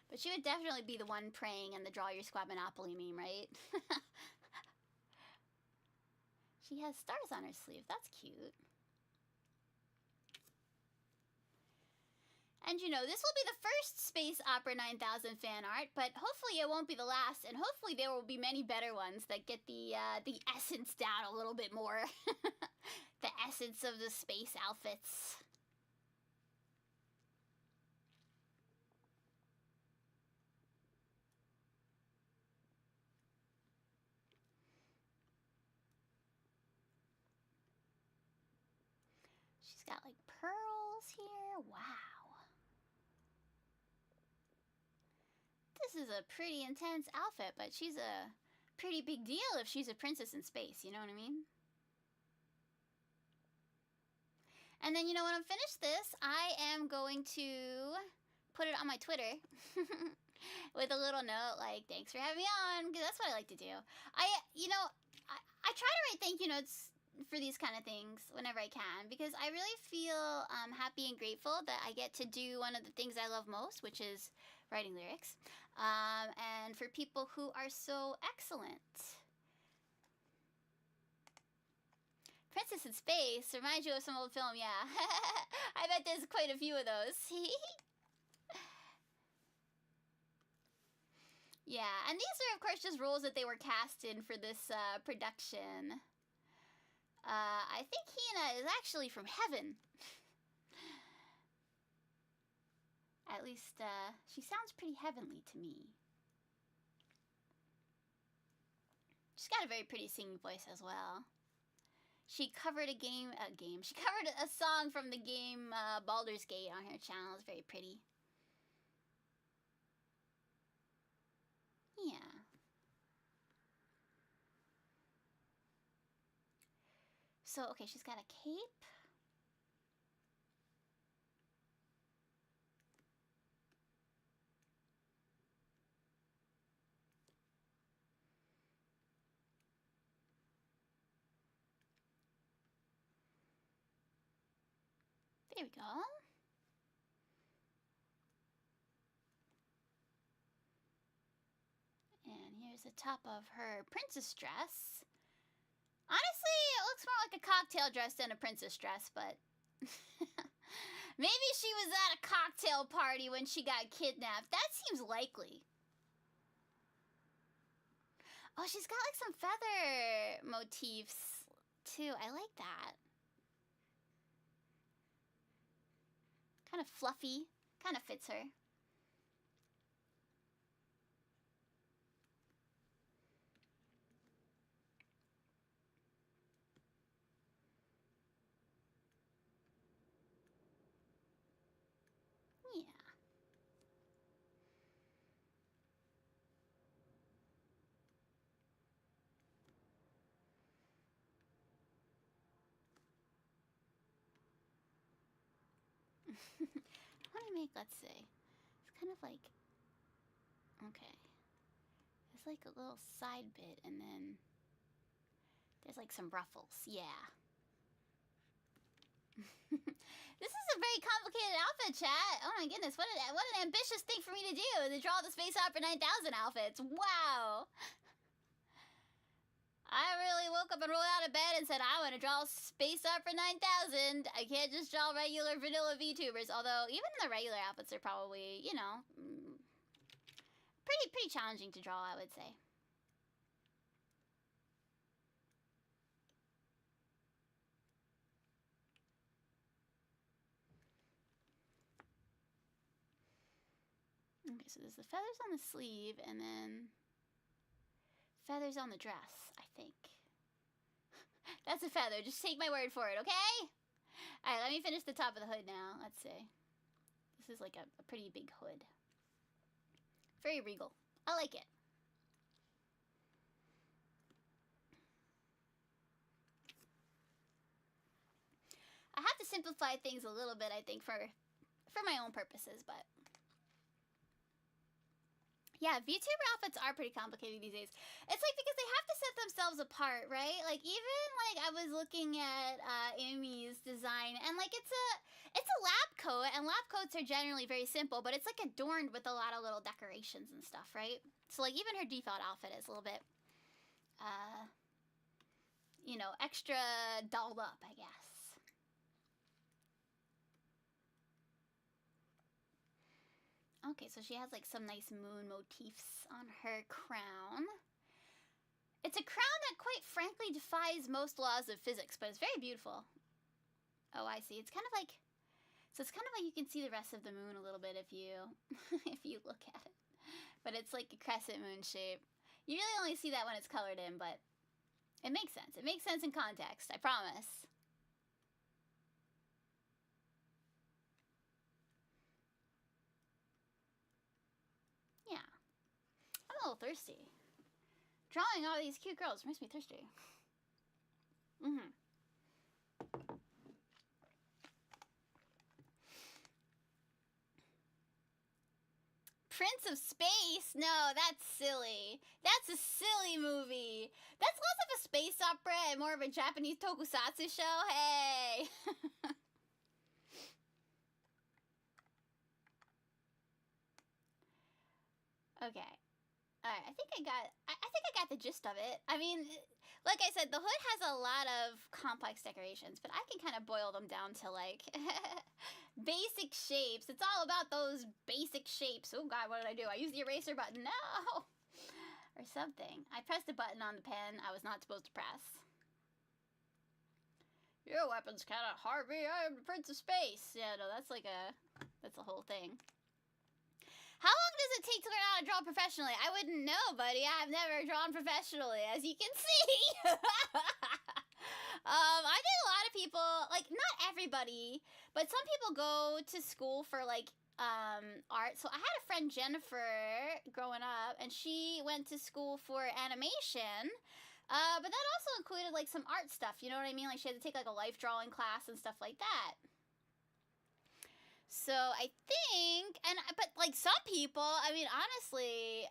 [SPEAKER 1] But she would definitely be the one praying in the Draw Your Squad Monopoly meme, right? She has stars on her sleeve. That's cute. And you know, this will be the first Space Opera 9000 fan art, but hopefully it won't be the last, and hopefully there will be many better ones that get the essence down a little bit more. The essence of the space outfits. She's got like pearls here. Wow. This is a pretty intense outfit, but she's a pretty big deal if she's a princess in space, you know what I mean? And then, you know, when I'm finished this, I am going to put it on my Twitter with a little note like, thanks for having me on, because that's what I like to do. I try to write thank you notes for these kind of things whenever I can, because I really feel happy and grateful that I get to do one of the things I love most, which is writing lyrics, and for people who are so excellent. Princess in Space reminds you of some old film, yeah. I bet there's quite a few of those. Yeah, and these are, of course, just roles that they were cast in for this production. I think Hina is actually from heaven. At least, she sounds pretty heavenly to me. She's got a very pretty singing voice as well. She covered she covered a song from the game Baldur's Gate on her channel. It's very pretty. Yeah. So, okay, she's got a cape. There we go. And here's the top of her princess dress. Honestly, it looks more like a cocktail dress than a princess dress, but maybe she was at a cocktail party when she got kidnapped. That seems likely. Oh, she's got like some feather motifs too. I like that. Kind of fluffy. Kind of fits her. Yeah. I want to make, let's see. It's kind of like, okay. It's like a little side bit, and then there's like some ruffles. Yeah. This is a very complicated outfit, chat. Oh my goodness, what an ambitious thing for me to do, to draw the Space Opera 9000 outfits. Wow. I really woke up and rolled out of bed and said, I want to draw Space Opera 9000. I can't just draw regular vanilla VTubers, although even the regular outfits are probably, you know, pretty challenging to draw, I would say. Okay, so there's the feathers on the sleeve, and then feathers on the dress, I think. That's a feather. Just take my word for it, okay? Alright, let me finish the top of the hood now. Let's see. This is like a pretty big hood. Very regal. I like it. I have to simplify things a little bit, I think, for my own purposes, but yeah, VTuber outfits are pretty complicated these days. It's like because they have to set themselves apart, right? Like even like I was looking at Amy's design, and like it's a lab coat, and lab coats are generally very simple, but it's like adorned with a lot of little decorations and stuff, right? So like even her default outfit is a little bit you know, extra dolled up, I guess. Okay, so she has like some nice moon motifs on her crown. It's a crown that quite frankly defies most laws of physics, but it's very beautiful. Oh, I see. It's kind of like, so it's kind of like you can see the rest of the moon a little bit if you if you look at it. But it's like a crescent moon shape. You really only see that when it's colored in, but it makes sense. It makes sense in context, I promise. Yeah. I'm a little thirsty. Drawing all these cute girls makes me thirsty. Prince of Space? No, that's silly. That's a silly movie. That's less of a space opera and more of a Japanese tokusatsu show. Hey! Okay. Alright, I think I got the gist of it. I mean, like I said, the hood has a lot of complex decorations, but I can kind of boil them down to like basic shapes. It's all about those basic shapes. Oh god, what did I do? I used the eraser button. No! Or something. I pressed a button on the pen I was not supposed to press. Your weapon's kind of Harvey. I am the Prince of Space. Yeah, no, that's the whole thing. How long does it take to learn how to draw professionally? I wouldn't know, buddy. I've never drawn professionally, as you can see. I think a lot of people, like, not everybody, but some people go to school for, like, art. So I had a friend, Jennifer, growing up, and she went to school for animation. But that also included, like, some art stuff, you know what I mean? Like, she had to take, like, a life drawing class and stuff like that. So I think, but like some people, I mean, honestly,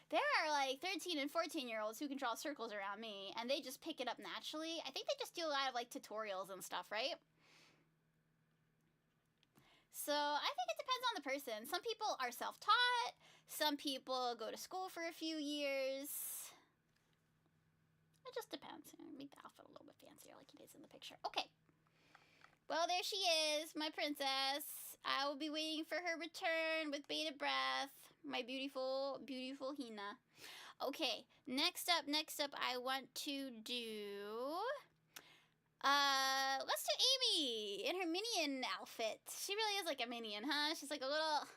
[SPEAKER 1] there are like 13 and 14-year-olds who can draw circles around me, and they just pick it up naturally. I think they just do a lot of like tutorials and stuff, right? So I think it depends on the person. Some people are self-taught. Some people go to school for a few years. It just depends. Make the outfit a little bit fancier like it is in the picture. Okay. Well, there she is, my princess. I will be waiting for her return with bated breath. My beautiful, beautiful Hina. Okay, next up, I want to do... let's do Amy in her minion outfit. She really is like a minion, huh? She's like a little...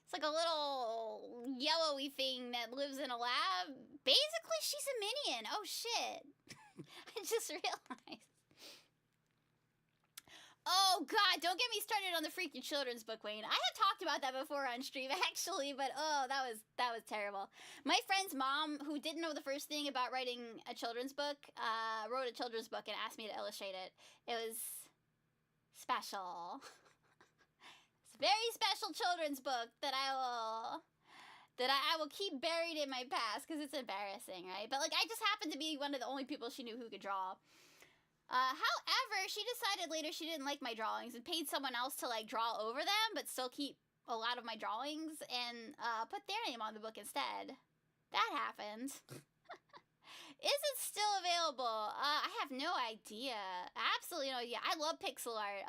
[SPEAKER 1] It's like a little yellowy thing that lives in a lab. Basically, she's a minion. Oh, shit. I just realized. Oh god, don't get me started on the freaking children's book, Wayne. I have talked about that before on stream, actually, but oh, that was terrible. My friend's mom, who didn't know the first thing about writing a children's book, wrote a children's book and asked me to illustrate it. It was special. It's a very special children's book that I will keep buried in my past because it's embarrassing, right? But like, I just happened to be one of the only people she knew who could draw. However, she decided later she didn't like my drawings and paid someone else to like draw over them, but still keep a lot of my drawings and put their name on the book instead. That happened. Is it still available? I have no idea. Absolutely no idea. I love pixel art.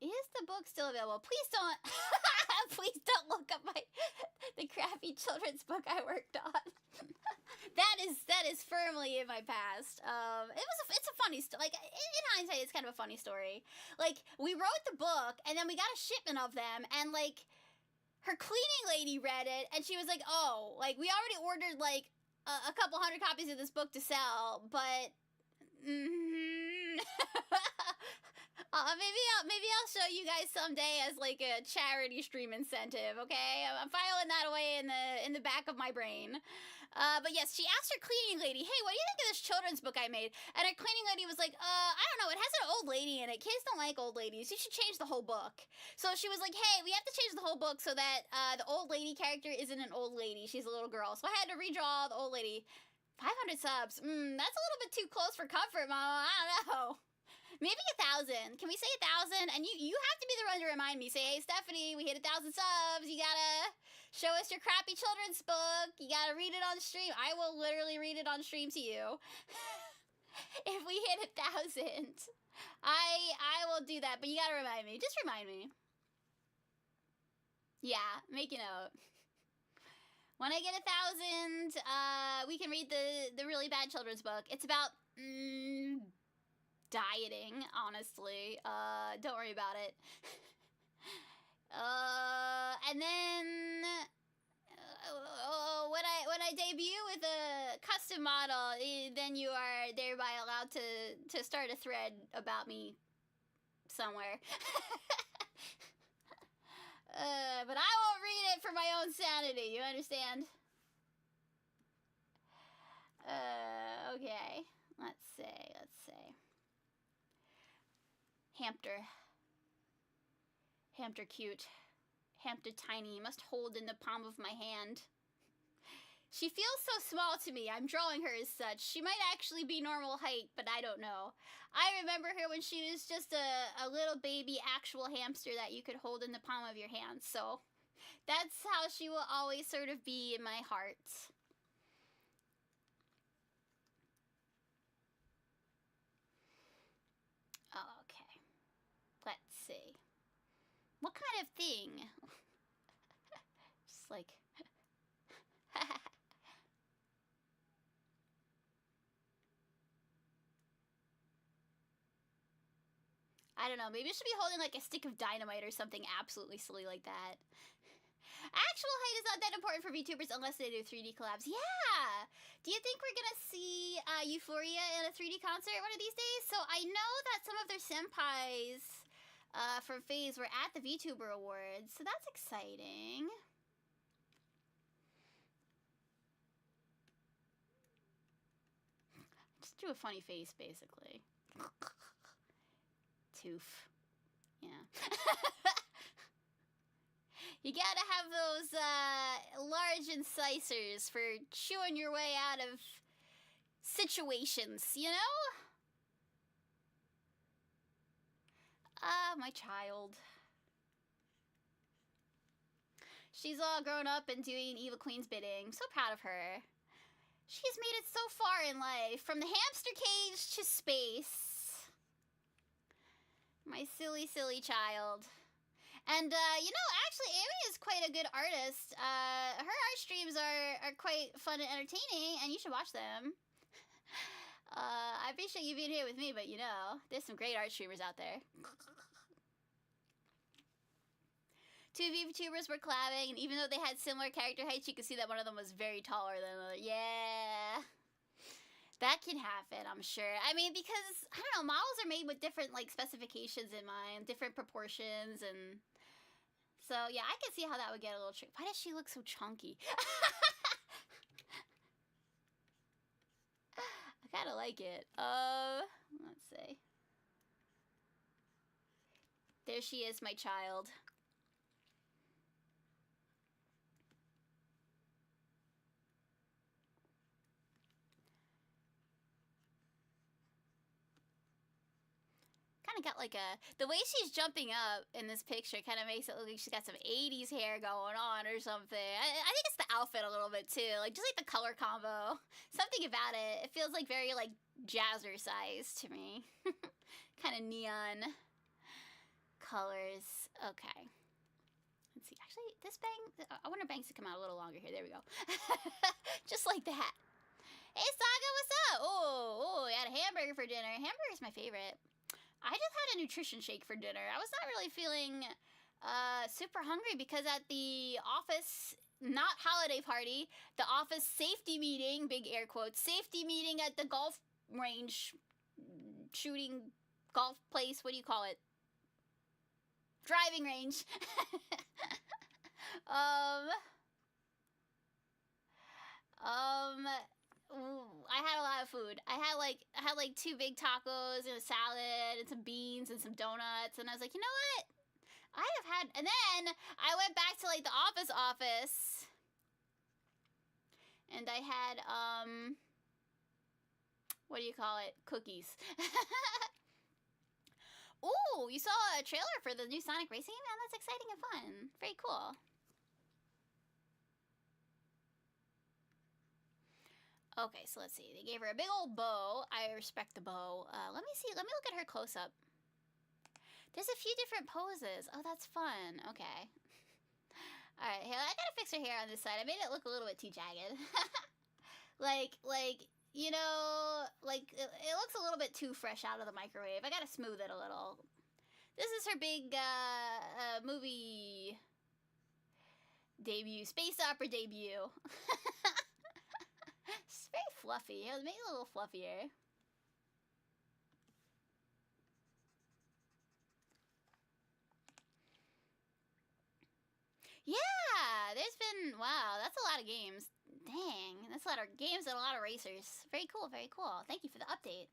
[SPEAKER 1] Is the book still available? Please don't. Please don't look up the crappy children's book I worked on. that is firmly in my past. It's a funny story. Like in hindsight, it's kind of a funny story. Like we wrote the book, and then we got a shipment of them, and like her cleaning lady read it, and she was like, "Oh, like we already ordered like a couple hundred copies of this book to sell, but." Maybe I'll show you guys someday as like a charity stream incentive, okay? I'm filing that away in the back of my brain. But yes, she asked her cleaning lady, "Hey, what do you think of this children's book I made?" And her cleaning lady was like, I don't know, it has an old lady in it. Kids don't like old ladies. You should change the whole book." So she was like, "Hey, we have to change the whole book so that the old lady character isn't an old lady. She's a little girl." So I had to redraw the old lady. 500 subs. That's a little bit too close for comfort, Mama. I don't know. Maybe 1,000. Can we say 1,000? And you have to be the one to remind me. Say, "Hey, Stephanie, we hit 1,000 subs. You gotta show us your crappy children's book. You gotta read it on stream." I will literally read it on stream to you. If we hit 1,000, I will do that, but you gotta remind me. Just remind me. Yeah, make a note. When I get 1,000, we can read the really bad children's book. It's about dieting, honestly. Don't worry about it. And then when I debut with a custom model, then you are thereby allowed to start a thread about me somewhere. But I won't read it for my own sanity, you understand? Okay. Let's see. Hampter. Hampter cute. Hampter tiny, must hold in the palm of my hand. She feels so small to me, I'm drawing her as such. She might actually be normal height, but I don't know. I remember her when she was just a little baby actual hamster that you could hold in the palm of your hand, so that's how she will always sort of be in my heart. Okay. Let's see. What kind of thing? Just like... I don't know, maybe it should be holding like a stick of dynamite or something absolutely silly like that. Actual height is not that important for VTubers unless they do 3D collabs. Yeah! Do you think we're gonna see Euphoria in a 3D concert one of these days? So I know that some of their senpais from FaZe were at the VTuber Awards, so that's exciting. Just do a funny face, basically. Toof. Yeah. You gotta have those large incisors for chewing your way out of situations, you know? Ah, my child. She's all grown up and doing Evil Queen's bidding. I'm so proud of her. She's made it so far in life, from the hamster cage to space. My silly, silly child. And, you know, actually, Amy is quite a good artist. Her art streams are quite fun and entertaining, and you should watch them. I appreciate you being here with me, but, you know, there's some great art streamers out there. Two VTubers were collabing, and even though they had similar character heights, you could see that one of them was very taller than the other. Yeah. That can happen, I'm sure. I mean, because, I don't know, models are made with different, like, specifications in mind, different proportions, and... So, yeah, I can see how that would get a little tricky. Why does she look so chunky? I kind of like it. Let's see. There she is, my child. Kind of got like the way she's jumping up in this picture kind of makes it look like she's got some 80s hair going on or something. I think it's the outfit a little bit too, like just like the color combo. Something about it. It feels like very like jazzercise to me. Kind of neon colors. Okay. Let's see. Actually, this bang, I want her bangs to come out a little longer here. There we go. Just like that. Hey, Saga, what's up? Oh, I had a hamburger for dinner. Hamburger's my favorite. I just had a nutrition shake for dinner. I was not really feeling super hungry because at the office, not holiday party, the office safety meeting, big air quotes, safety meeting at the golf range, shooting golf place, what do you call it? Driving range. I had a lot of food. I had like 2 big tacos and a salad and some beans and some donuts, and I was like, you know what? I have had, and then I went back to like the office, and I had what do you call it? Cookies. Ooh, you saw a trailer for the new Sonic Racing game? Man, that's exciting and fun. Very cool. Okay, so let's see. They gave her a big old bow. I respect the bow. Let me see. Let me look at her close up. There's a few different poses. Oh, that's fun. Okay. Alright, here, I gotta fix her hair on this side. I made it look a little bit too jagged. like, you know, like, it looks a little bit too fresh out of the microwave. I gotta smooth it a little. This is her big, movie debut, space opera debut. It's very fluffy. Let's make it a little fluffier. Yeah, there's been, wow, that's a lot of games. Dang, that's a lot of games and a lot of racers. Very cool, very cool. Thank you for the update.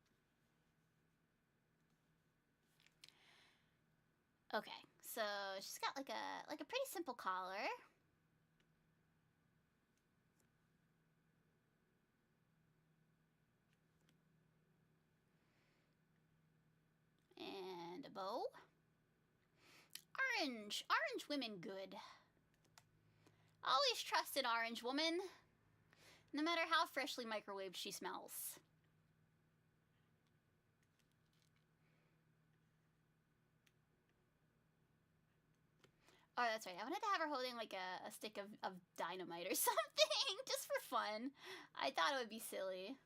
[SPEAKER 1] Okay, so she's got like a pretty simple collar. And a bow. Orange. Orange women good. Always trust an orange woman, no matter how freshly microwaved she smells. Oh, that's right. I wanted to have her holding like a stick of dynamite or something, just for fun. I thought it would be silly.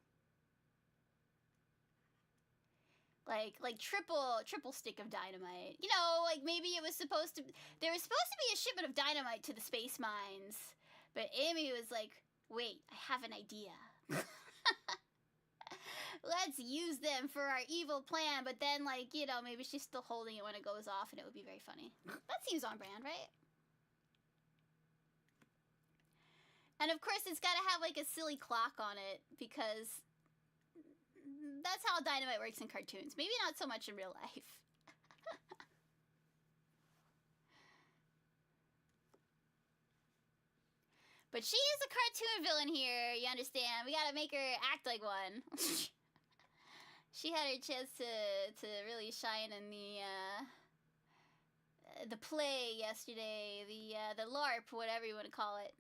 [SPEAKER 1] Like triple stick of dynamite. You know, like maybe it was supposed to, there was supposed to be a shipment of dynamite to the space mines, but Amy was like, wait, I have an idea. Let's use them for our evil plan, but then, like, you know, maybe she's still holding it when it goes off and it would be very funny. That seems on brand, right? And of course it's gotta have like a silly clock on it, because that's how dynamite works in cartoons. Maybe not so much in real life. But she is a cartoon villain here, you understand? We gotta make her act like one. She had her chance to really shine in the play yesterday, the LARP, whatever you want to call it.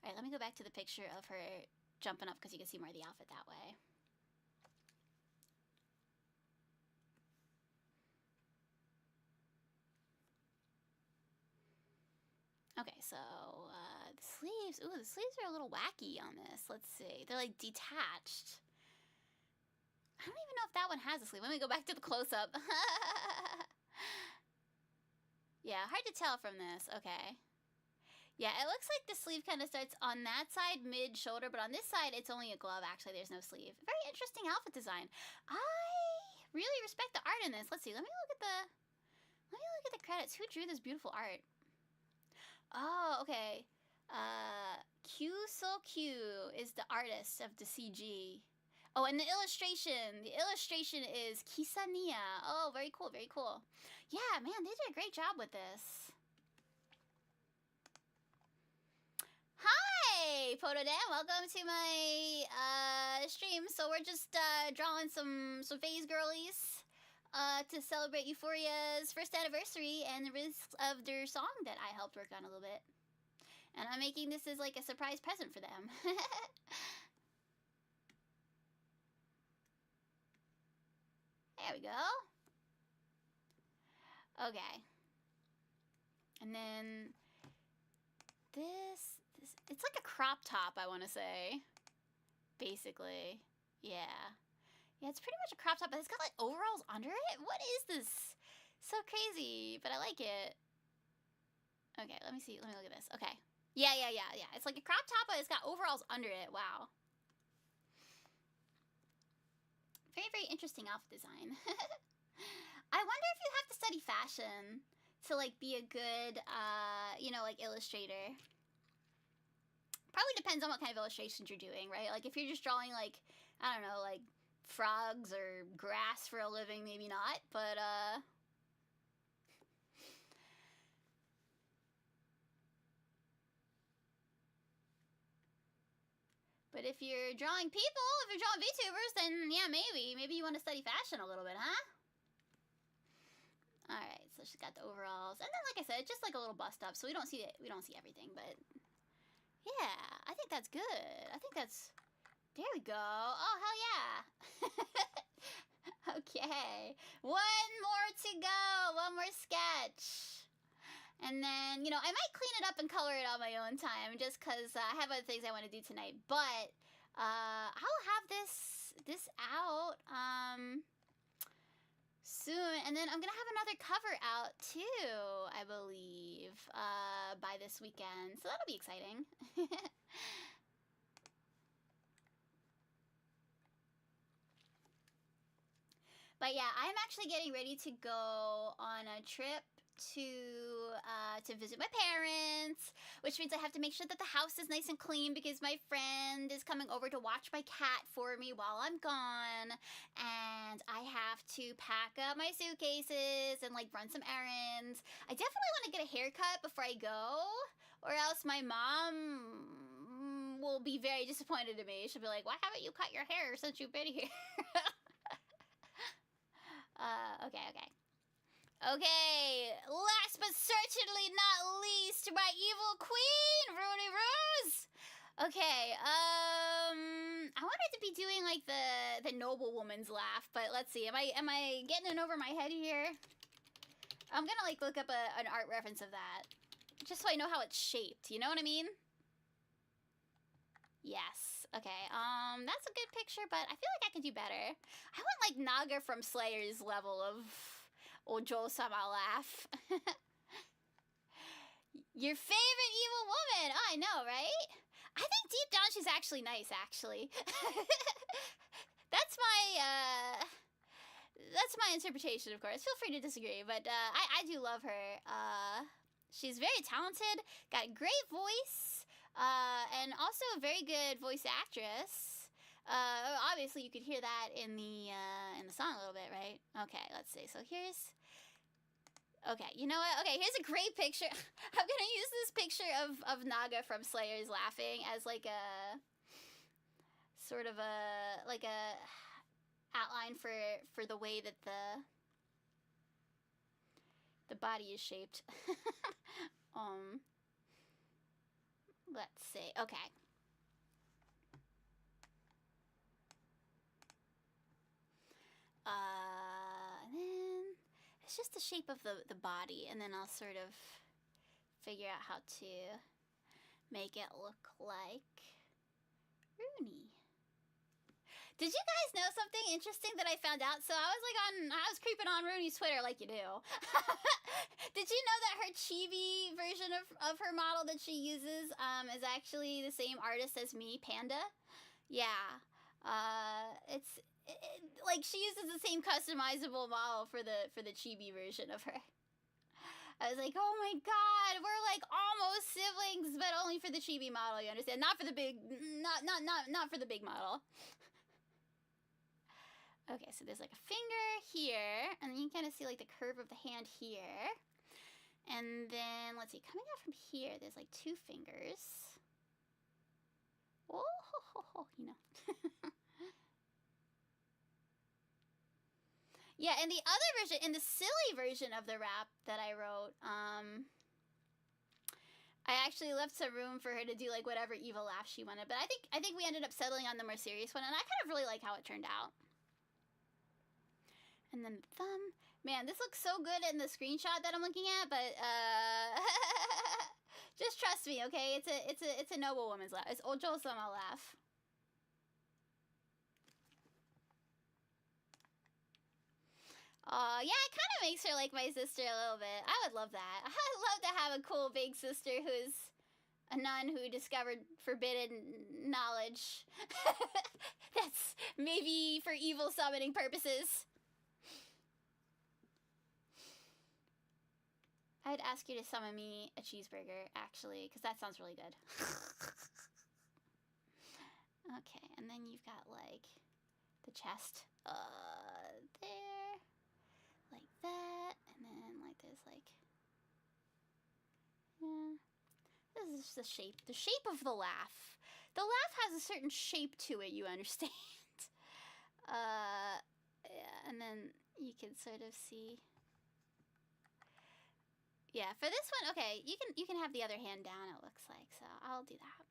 [SPEAKER 1] All right, let me go back to the picture of her jumping up because you can see more of the outfit that way. Okay, so the sleeves. Ooh, the sleeves are a little wacky on this. Let's see. They're like detached. I don't even know if that one has a sleeve. Let me go back to the close-up. Yeah, hard to tell from this. Okay. Yeah, it looks like the sleeve kind of starts on that side, mid-shoulder, but on this side, it's only a glove. Actually, there's no sleeve. Very interesting outfit design. I really respect the art in this. Let's see. Let me look at the credits. Who drew this beautiful art? Oh, okay. Q So Q is the artist of the CG. Oh, and the illustration. The illustration is Kisania. Oh, very cool, very cool. Yeah, man, they did a great job with this. Hi, Potodan. Welcome to my stream. So we're just drawing some phase girlies to celebrate Euphoria's first anniversary and the release of their song that I helped work on a little bit. And I'm making this as like a surprise present for them. There we go. Okay. And then this, it's like a crop top, I want to say. Basically. Yeah. Yeah, it's pretty much a crop top, but it's got like overalls under it? What is this? So crazy, but I like it. Okay, let me see. Let me look at this. Okay. Yeah. It's like a crop top, but it's got overalls under it. Wow. Very, very interesting outfit design. I wonder if you have to study fashion to like be a good, you know, like illustrator. Probably depends on what kind of illustrations you're doing, right? Like if you're just drawing like, I don't know, like frogs or grass for a living, maybe not, but if you're drawing people, if you're drawing VTubers, then yeah, maybe you want to study fashion a little bit, huh? All right, so she's got the overalls, and then like I said, just like a little bust up, so we don't see everything, but yeah, I think that's good. I think that's, there we go. Oh hell yeah. Okay. One more to go. One more sketch. And then, I might clean it up and color it on my own time just because I have other things I want to do tonight. But I'll have this out soon. And then I'm going to have another cover out too, I believe, by this weekend. So that'll be exciting. But yeah, I'm actually getting ready to go on a trip to visit my parents, which means I have to make sure that the house is nice and clean because my friend is coming over to watch my cat for me while I'm gone, and I have to pack up my suitcases and like run some errands. I definitely want to get a haircut before I go, or else my mom will be very disappointed in me. She'll be like, "Why haven't you cut your hair since you've been here?" Okay. Okay, last but certainly not least, my evil queen, Rooney Rose. Okay, I wanted to be doing like the noble woman's laugh, but let's see. Am I getting it over my head here? I'm gonna like look up an art reference of that, just so I know how it's shaped. You know what I mean? Yes. Okay. That's a good picture, but I feel like I could do better. I want like Naga from Slayer's level of Ojo-sama laugh. Your favorite evil woman? Oh, I know, right? I think deep down she's actually nice, actually. That's my interpretation, of course. Feel free to disagree, but I do love her. She's very talented, got a great voice, and also a very good voice actress. Obviously, you could hear that in the song a little bit, right? Okay, let's see. So here's... Okay, you know what? Okay, here's a great picture. I'm gonna use this picture of Naga from Slayer's laughing as like a... sort of a... like a outline for the way that the body is shaped. Let's see. Okay. And then it's just the shape of the body, and then I'll sort of figure out how to make it look like Rooney. Did you guys know something interesting that I found out? So I was creeping on Rooney's Twitter like you do. Did you know that her chibi version of her model that she uses is actually the same artist as me, Panda? Yeah. Like she uses the same customizable model for the chibi version of her. I was like, oh my god, we're like almost siblings, but only for the chibi model, you understand? Not for the big, not for the big model. Okay, so there's like a finger here, and then you can kind of see like the curve of the hand here. And then, let's see, coming out from here, there's like two fingers. Oh, you know. Yeah, in the other version, in the silly version of the rap that I wrote, I actually left some room for her to do like whatever evil laugh she wanted. But I think we ended up settling on the more serious one, and I kind of really like how it turned out. And then the thumb. Man, this looks so good in the screenshot that I'm looking at, but just trust me, okay? It's a noble woman's laugh. It's Ojo-sama laugh. Yeah, it kind of makes her like my sister a little bit. I would love that. I'd love to have a cool big sister who's a nun who discovered forbidden knowledge. That's maybe for evil summoning purposes. I'd ask you to summon me a cheeseburger, actually, because that sounds really good. Okay, and then you've got, like, the chest. There. Like that. And then, like, there's, like... Yeah. This is the shape. The shape of the laugh. The laugh has a certain shape to it, you understand? Yeah, and then you can sort of see... Yeah, for this one, okay, you can have the other hand down, it looks like, so I'll do that.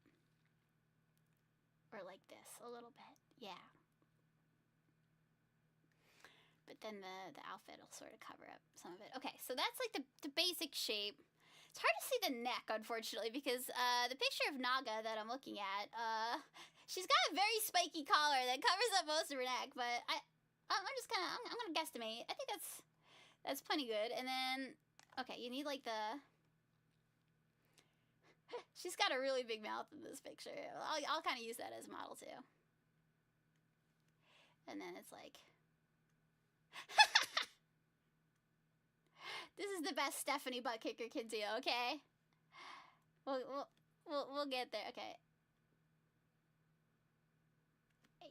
[SPEAKER 1] Or like this, a little bit, yeah. but then the outfit will sort of cover up some of it. Okay, so that's like the basic shape. It's hard to see the neck, unfortunately, because the picture of Naga that I'm looking at, she's got a very spiky collar that covers up most of her neck, but I'm just kind of, I'm gonna guesstimate. I think that's plenty good. And then, okay, you need like the, she's got a really big mouth in this picture. I'll kind of use that as a model too. And then it's like, this is the best Stephanie butt kicker can do, okay? We'll get there, okay.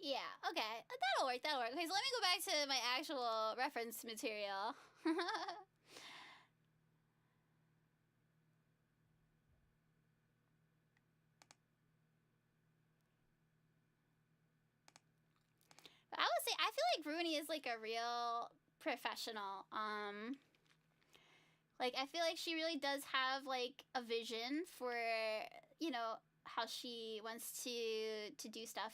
[SPEAKER 1] Yeah, okay. That'll work. Okay, so let me go back to my actual reference material. I would say, I feel like Rooney is like a real professional. Like, I feel like she really does have like a vision for, you know, how she wants to do stuff,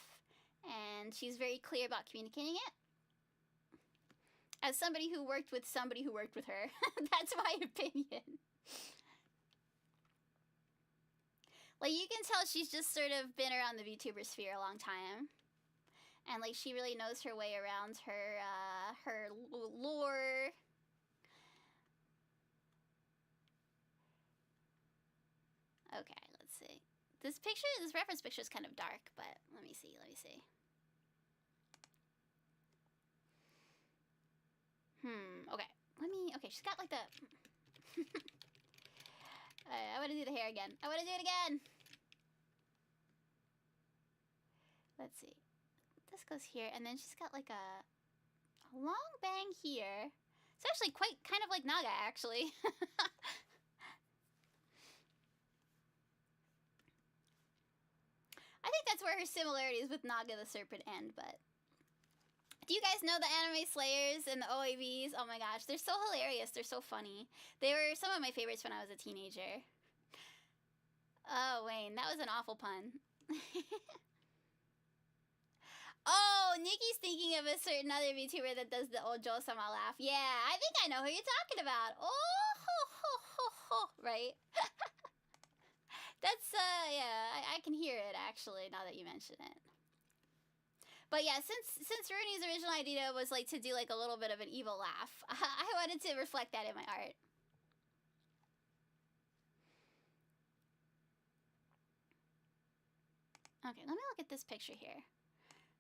[SPEAKER 1] and she's very clear about communicating it. As somebody who worked with somebody who worked with her, that's my opinion. Like, you can tell she's just sort of been around the VTuber sphere a long time. And, like, she really knows her way around her lore. Okay, let's see. This reference picture is kind of dark, but let me see. Okay. Okay, she's got, like, the... I want to do the hair again. Let's see. This goes here, and then she's got like a long bang here. It's actually kind of like Naga, actually. I think that's where her similarities with Naga the Serpent end, but... Do you guys know the anime slayers and the OAVs? Oh my gosh, they're so hilarious. They're so funny. They were some of my favorites when I was a teenager. Oh, Wayne, that was an awful pun. Oh, Nikki's thinking of a certain other VTuber that does the Ojo-sama laugh. Yeah, I think I know who you're talking about. Oh, ho, ho, ho, ho, right? That's, yeah, I can hear it, actually, now that you mention it. But yeah, since Rooney's original idea was, like, to do, like, a little bit of an evil laugh, I wanted to reflect that in my art. Okay, let me look at this picture here.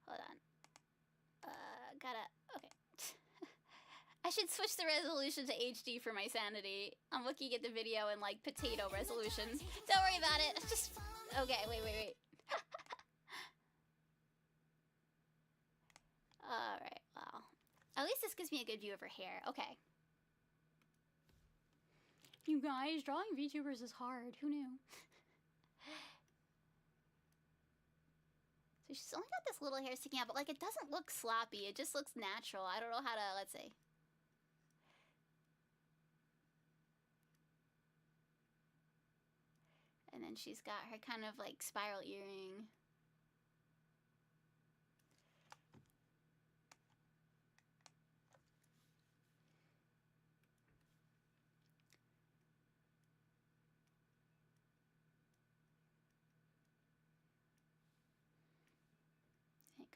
[SPEAKER 1] Hold on. Okay. I should switch the resolution to HD for my sanity. I'm looking at the video in, like, potato resolution. Don't worry about it. Just... Okay, wait. Alright, well. At least this gives me a good view of her hair. Okay. You guys, drawing VTubers is hard. Who knew? So she's only got this little hair sticking out, but, like, it doesn't look sloppy. It just looks natural. I don't know how to, let's see. And then she's got her kind of, like, spiral earring.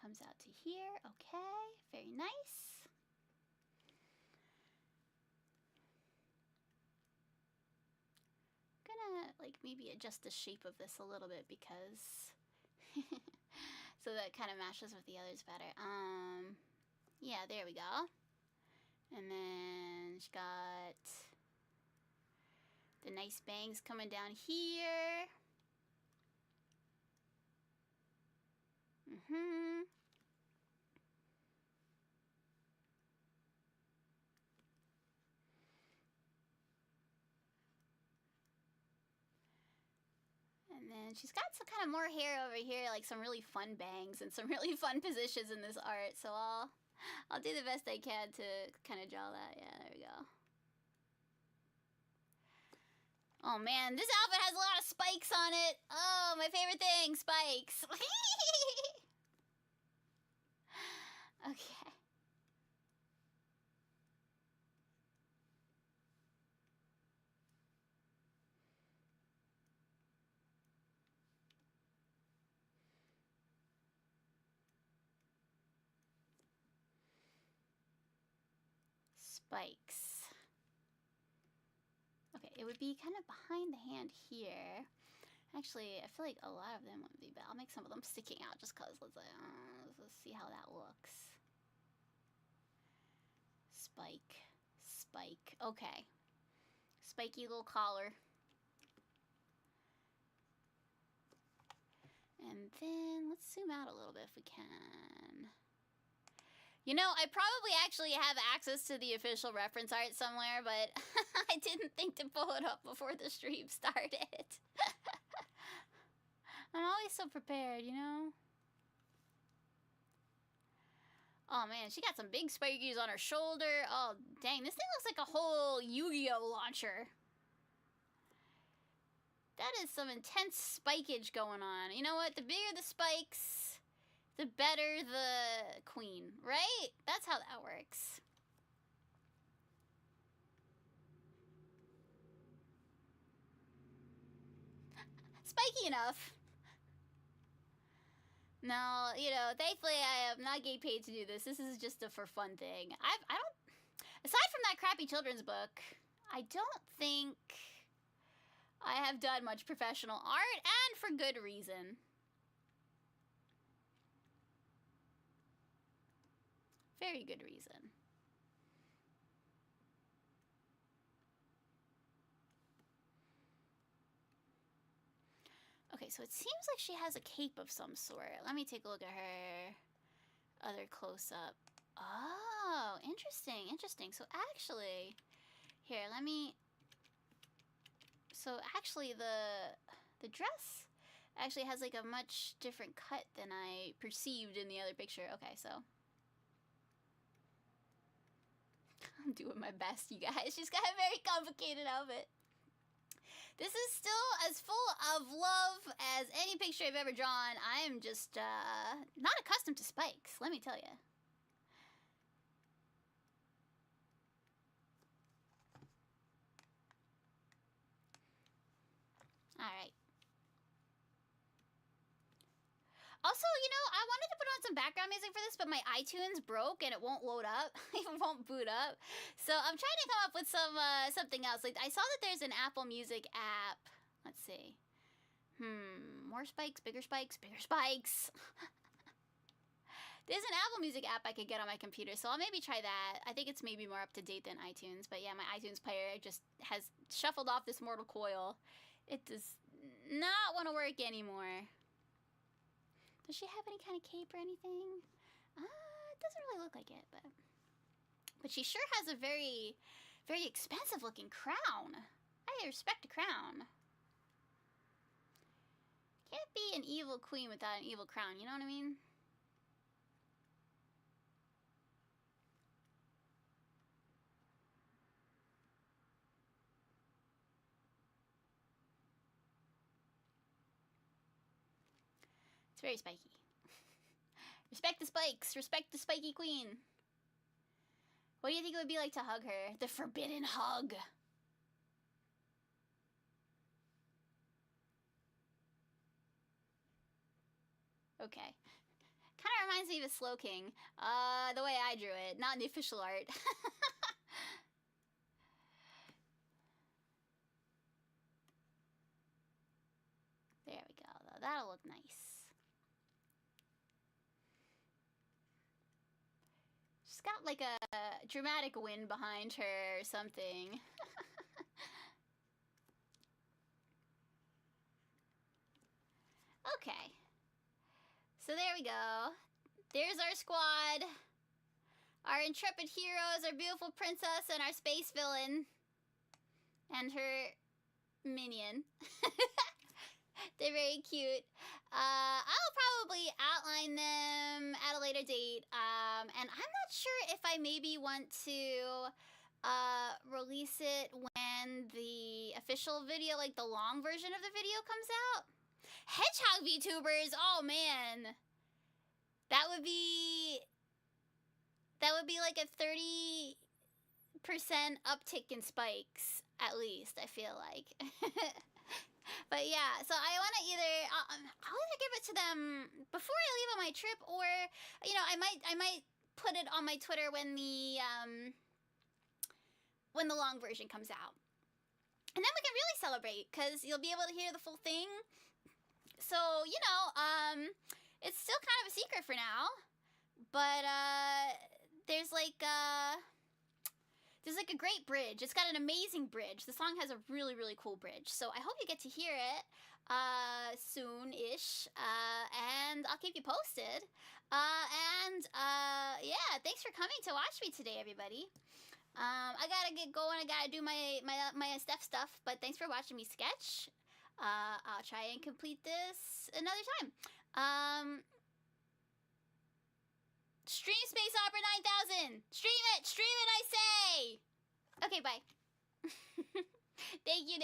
[SPEAKER 1] Comes out to here. Okay, very nice. I'm gonna like maybe adjust the shape of this a little bit because so that kind of matches with the others better. Yeah, there we go. And then she got the nice bangs coming down here. And then she's got some kind of more hair over here, like some really fun bangs and some really fun positions in this art. So I'll do the best I can to kind of draw that. Yeah, there we go. Oh man, this outfit has a lot of spikes on it. Oh, my favorite thing, spikes. Okay. spikes. Okay, it would be kind of behind the hand here. Actually, I feel like a lot of them wouldn't be bad. I'll make some of them sticking out just because. Let's see how that looks. Spike. Spike. Okay. Spiky little collar. And then let's zoom out a little bit if we can. You know, I probably actually have access to the official reference art somewhere, but I didn't think to pull it up before the stream started. I'm always so prepared, you know? Oh man, she got some big spikies on her shoulder. Oh dang, this thing looks like a whole Yu-Gi-Oh launcher. That is some intense spikage going on. You know what? The bigger the spikes, the better the queen, right? That's how that works. Spiky enough. No, you know, thankfully I am not getting paid to do this. This is just a for fun thing. I don't, aside from that crappy children's book, I don't think I have done much professional art, and for good reason. Very good reason. Okay, so it seems like she has a cape of some sort. Let me take a look at her other close-up. Oh, interesting, interesting. So actually, here, let me... So actually, the dress actually has like a much different cut than I perceived in the other picture. Okay, so... I'm doing my best, you guys. She's got a very complicated outfit. This is still as full of love as any picture I've ever drawn. I am just not accustomed to spikes, let me tell you. Alright. Also, you know, I wanted to put on some background music for this, but my iTunes broke and it won't load up. It won't boot up. So I'm trying to come up with some something else. Like, I saw that there's an Apple Music app. Let's see. More spikes, bigger spikes, bigger spikes. There's an Apple Music app I could get on my computer, so I'll maybe try that. I think it's maybe more up to date than iTunes, but yeah, my iTunes player just has shuffled off this mortal coil. It does not want to work anymore. Does she have any kind of cape or anything? It doesn't really look like it, but she sure has a very, very expensive looking crown. I respect a crown. Can't be an evil queen without an evil crown, you know what I mean? It's very spiky. Respect the spikes. Respect the spiky queen. What do you think it would be like to hug her? The forbidden hug. Okay. Kind of reminds me of a Slow King. The way I drew it, not in the official art. There we go, though. That'll look nice. She's got like a dramatic wind behind her or something. Okay. So there we go. There's our squad. Our intrepid heroes, our beautiful princess, and our space villain. And her minion. They're very cute. I'll probably outline them at a later date. And I'm not sure if I maybe want to release it when the official video, like the long version of the video, comes out. Hedgehog VTubers, oh man. That would be like a 30% uptick in spikes, at least, I feel like. But yeah, so I want to I'll either give it to them before I leave on my trip, or, you know, I might put it on my Twitter when the when the long version comes out. And then we can really celebrate, because you'll be able to hear the full thing. So, you know, it's still kind of a secret for now. But, there's like a great bridge. It's got an amazing bridge. The song has a really, really cool bridge. So I hope you get to hear it soon-ish. And I'll keep you posted. Yeah, thanks for coming to watch me today, everybody. I gotta get going. I gotta do my stuff. But thanks for watching me sketch. I'll try and complete this another time. Stream Space Opera 9000. Stream it, I say. Okay, bye. Thank you.